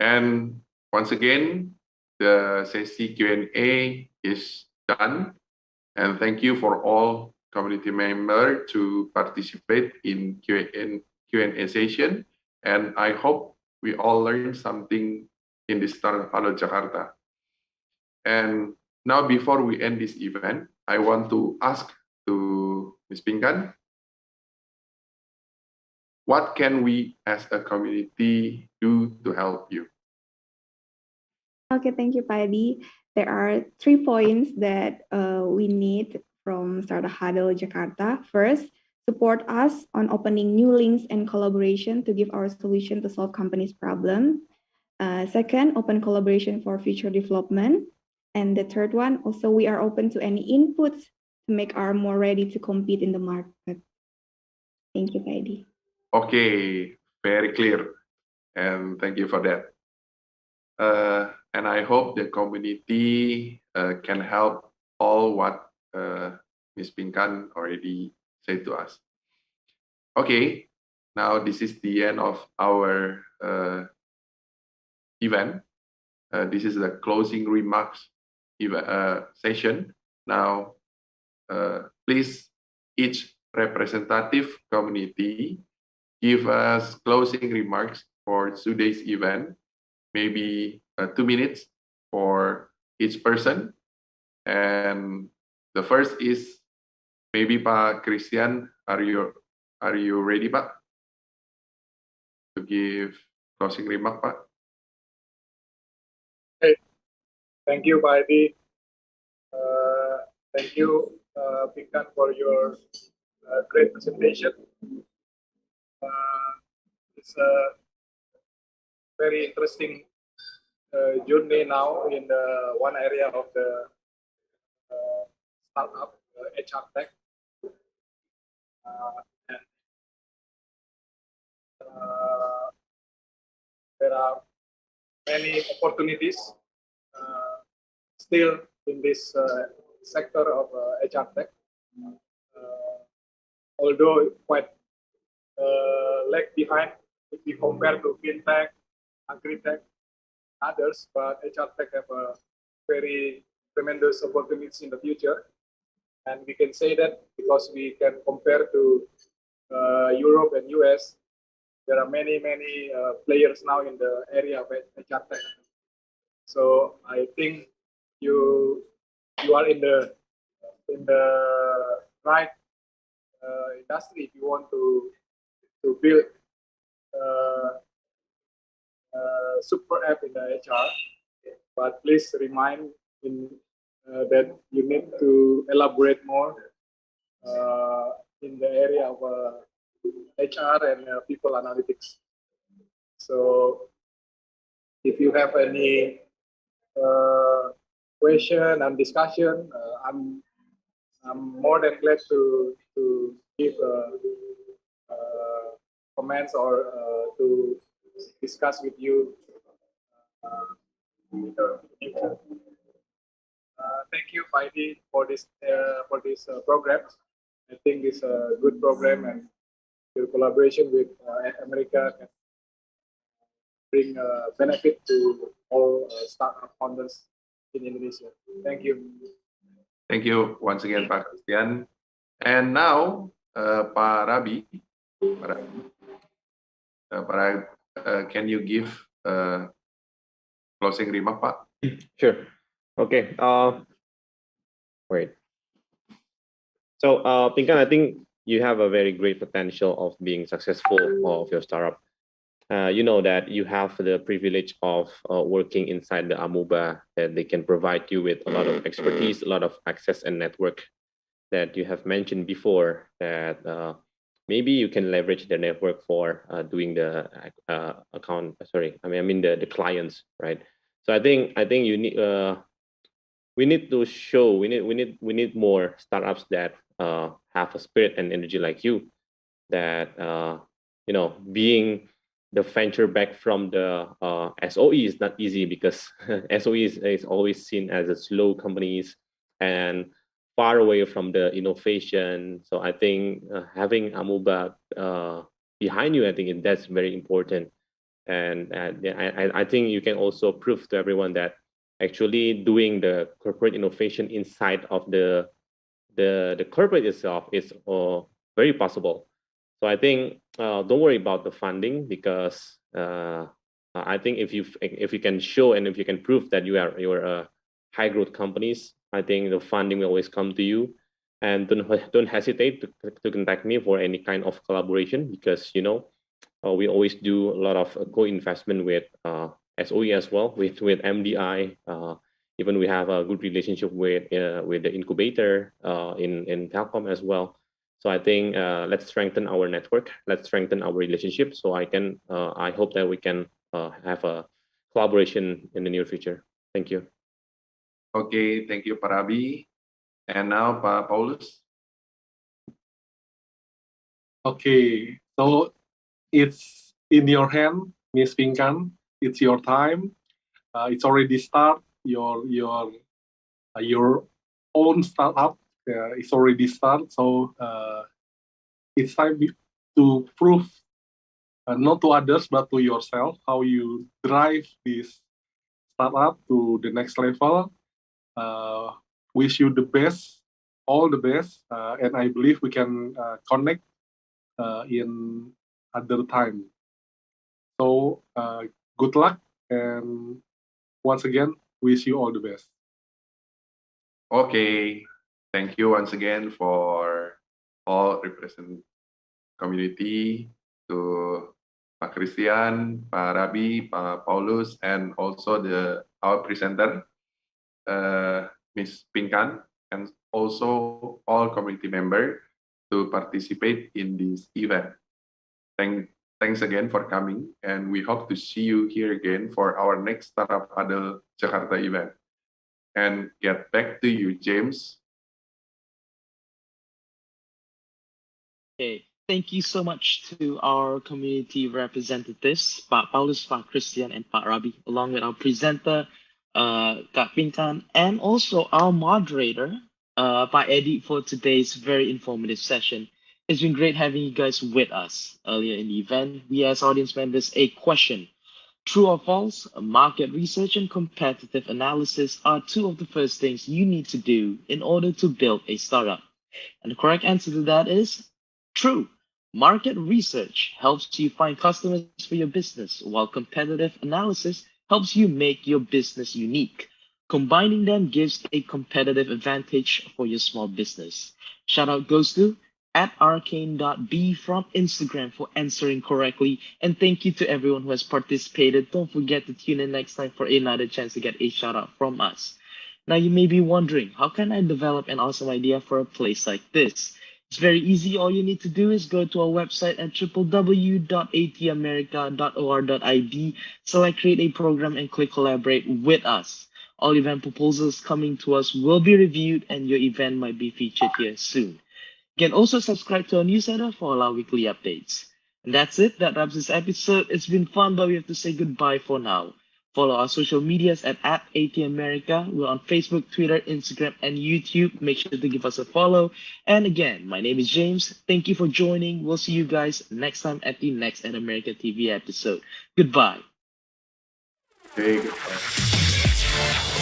Speaker 2: And once again, the session Q&A is done. And thank you for all community members to participate in Q&A session. And I hope we all learned something in this Startup Huddle Jakarta. And now, before we end this event, I want to ask to Ms. Pinkan, what can we as a community do to help you?
Speaker 3: Okay, thank you, Paddy. There are 3 points that we need from Startup Huddle Jakarta. First, support us on opening new links and collaboration to give our solution to solve companies' problem. Second, open collaboration for future development. And the third one, also we are open to any inputs to make our more ready to compete in the market. Thank you, Paddy.
Speaker 2: Okay, very clear, and thank you for that. And I hope the community can help all what Ms. Pinkan already said to us. Okay, now this is the end of our event. This is the closing remarks session. Now, please, each representative community give us closing remarks for today's event, maybe 2 minutes for each person. And the first is maybe Pak Christian. Are you ready, Pak, to give closing remark, Pak?
Speaker 4: Hey, thank you, Pak Edi. Thank you, Pinkan, for your great presentation. It's a very interesting journey now in one area of the startup HR tech. And there are many opportunities still in this sector of HR tech. Although quite lag behind if we compare to fintech, agri-tech, others, but HR tech have a very tremendous opportunities in the future. And we can say that because we can compare to Europe and US, there are many players now in the area of HR tech. So I think you are in the right industry if you want to build super app in the HR. But please remind that you need to elaborate more in the area of HR and people analytics. So if you have any question and discussion, I'm more than glad to give comments or to discuss with you in the future. Thank you, Heidi, for this program. I think it's a good program, and your collaboration with America can bring benefit to all startup founders in Indonesia. Thank you.
Speaker 2: Thank you once again, Pak Christian. And now, Pak Rabi, can you give closing remark, Pak?
Speaker 5: Sure. Okay. Wait. So, Pinkan, I think you have a very great potential of being successful of your startup. You know that you have the privilege of working inside the Amuba, that they can provide you with a lot of expertise, a lot of access and network that you have mentioned before, that maybe you can leverage the network for doing the account. Sorry, I mean the clients, right? So I think you need we need to show we need more startups that have a spirit and energy like you, that you know, being the venture back from the SOE is not easy, because SOE is always seen as a slow companies and far away from the innovation. So I think having Amuba behind you, I think that's very important. And I think you can also prove to everyone that actually doing the corporate innovation inside of the corporate itself is very possible. So I think don't worry about the funding, because I think if you can show and if you can prove that you're a high growth companies, I think the funding will always come to you. And don't hesitate to contact me for any kind of collaboration, because you know we always do a lot of co-investment with SOE as well, with MDI. Even we have a good relationship with the incubator in Telkom as well. So I think let's strengthen our network, let's strengthen our relationship. So I hope that we can have a collaboration in the near future. Thank you.
Speaker 2: Okay, thank you, Pak Rabi. And now, Pak Paulus.
Speaker 6: Okay, so it's in your hand, Miss Pinkan. It's your time. It's already start your own startup. It's already start. So it's time to prove not to others but to yourself how you drive this startup to the next level. Wish you the best, all the best, and I believe we can connect in other time. So good luck, and once again, wish you all the best.
Speaker 2: Okay, thank you once again for all represent community, to Pak Christian, Pak Rabi, Pak Paulus, and also our presenter, Miss Pinkan, and also all community member to participate in this event. Thanks again for coming, and we hope to see you here again for our next Startup Huddle Jakarta event. And get back to you, James.
Speaker 1: Okay, thank you so much to our community representatives, Pak Paulus, Pak Christian, and Pak Rabi, along with our presenter, Kak Pinkan, and also our moderator, Pak Eddie, for today's very informative session. It's been great having you guys with us. Earlier in the event, we asked audience members a question. True or false, market research and competitive analysis are two of the first things you need to do in order to build a startup. And the correct answer to that is true. Market research helps you find customers for your business, while competitive analysis helps you make your business unique. Combining them gives a competitive advantage for your small business. Shout out goes to at arcane.b from Instagram for answering correctly. And thank you to everyone who has participated. Don't forget to tune in next time for another chance to get a shout out from us. Now you may be wondering, how can I develop an awesome idea for a place like this? It's very easy. All you need to do is go to our website at www.atamerica.or.id, select create a program and click collaborate with us. All event proposals coming to us will be reviewed and your event might be featured here soon. You can also subscribe to our newsletter for all our weekly updates. And that's it. That wraps this episode. It's been fun, but we have to say goodbye for now. Follow our social medias at @ATAmerica. We're on Facebook, Twitter, Instagram, and YouTube. Make sure to give us a follow. And again, my name is James. Thank you for joining. We'll see you guys next time at the next At America TV episode. Goodbye.
Speaker 2: Okay, goodbye.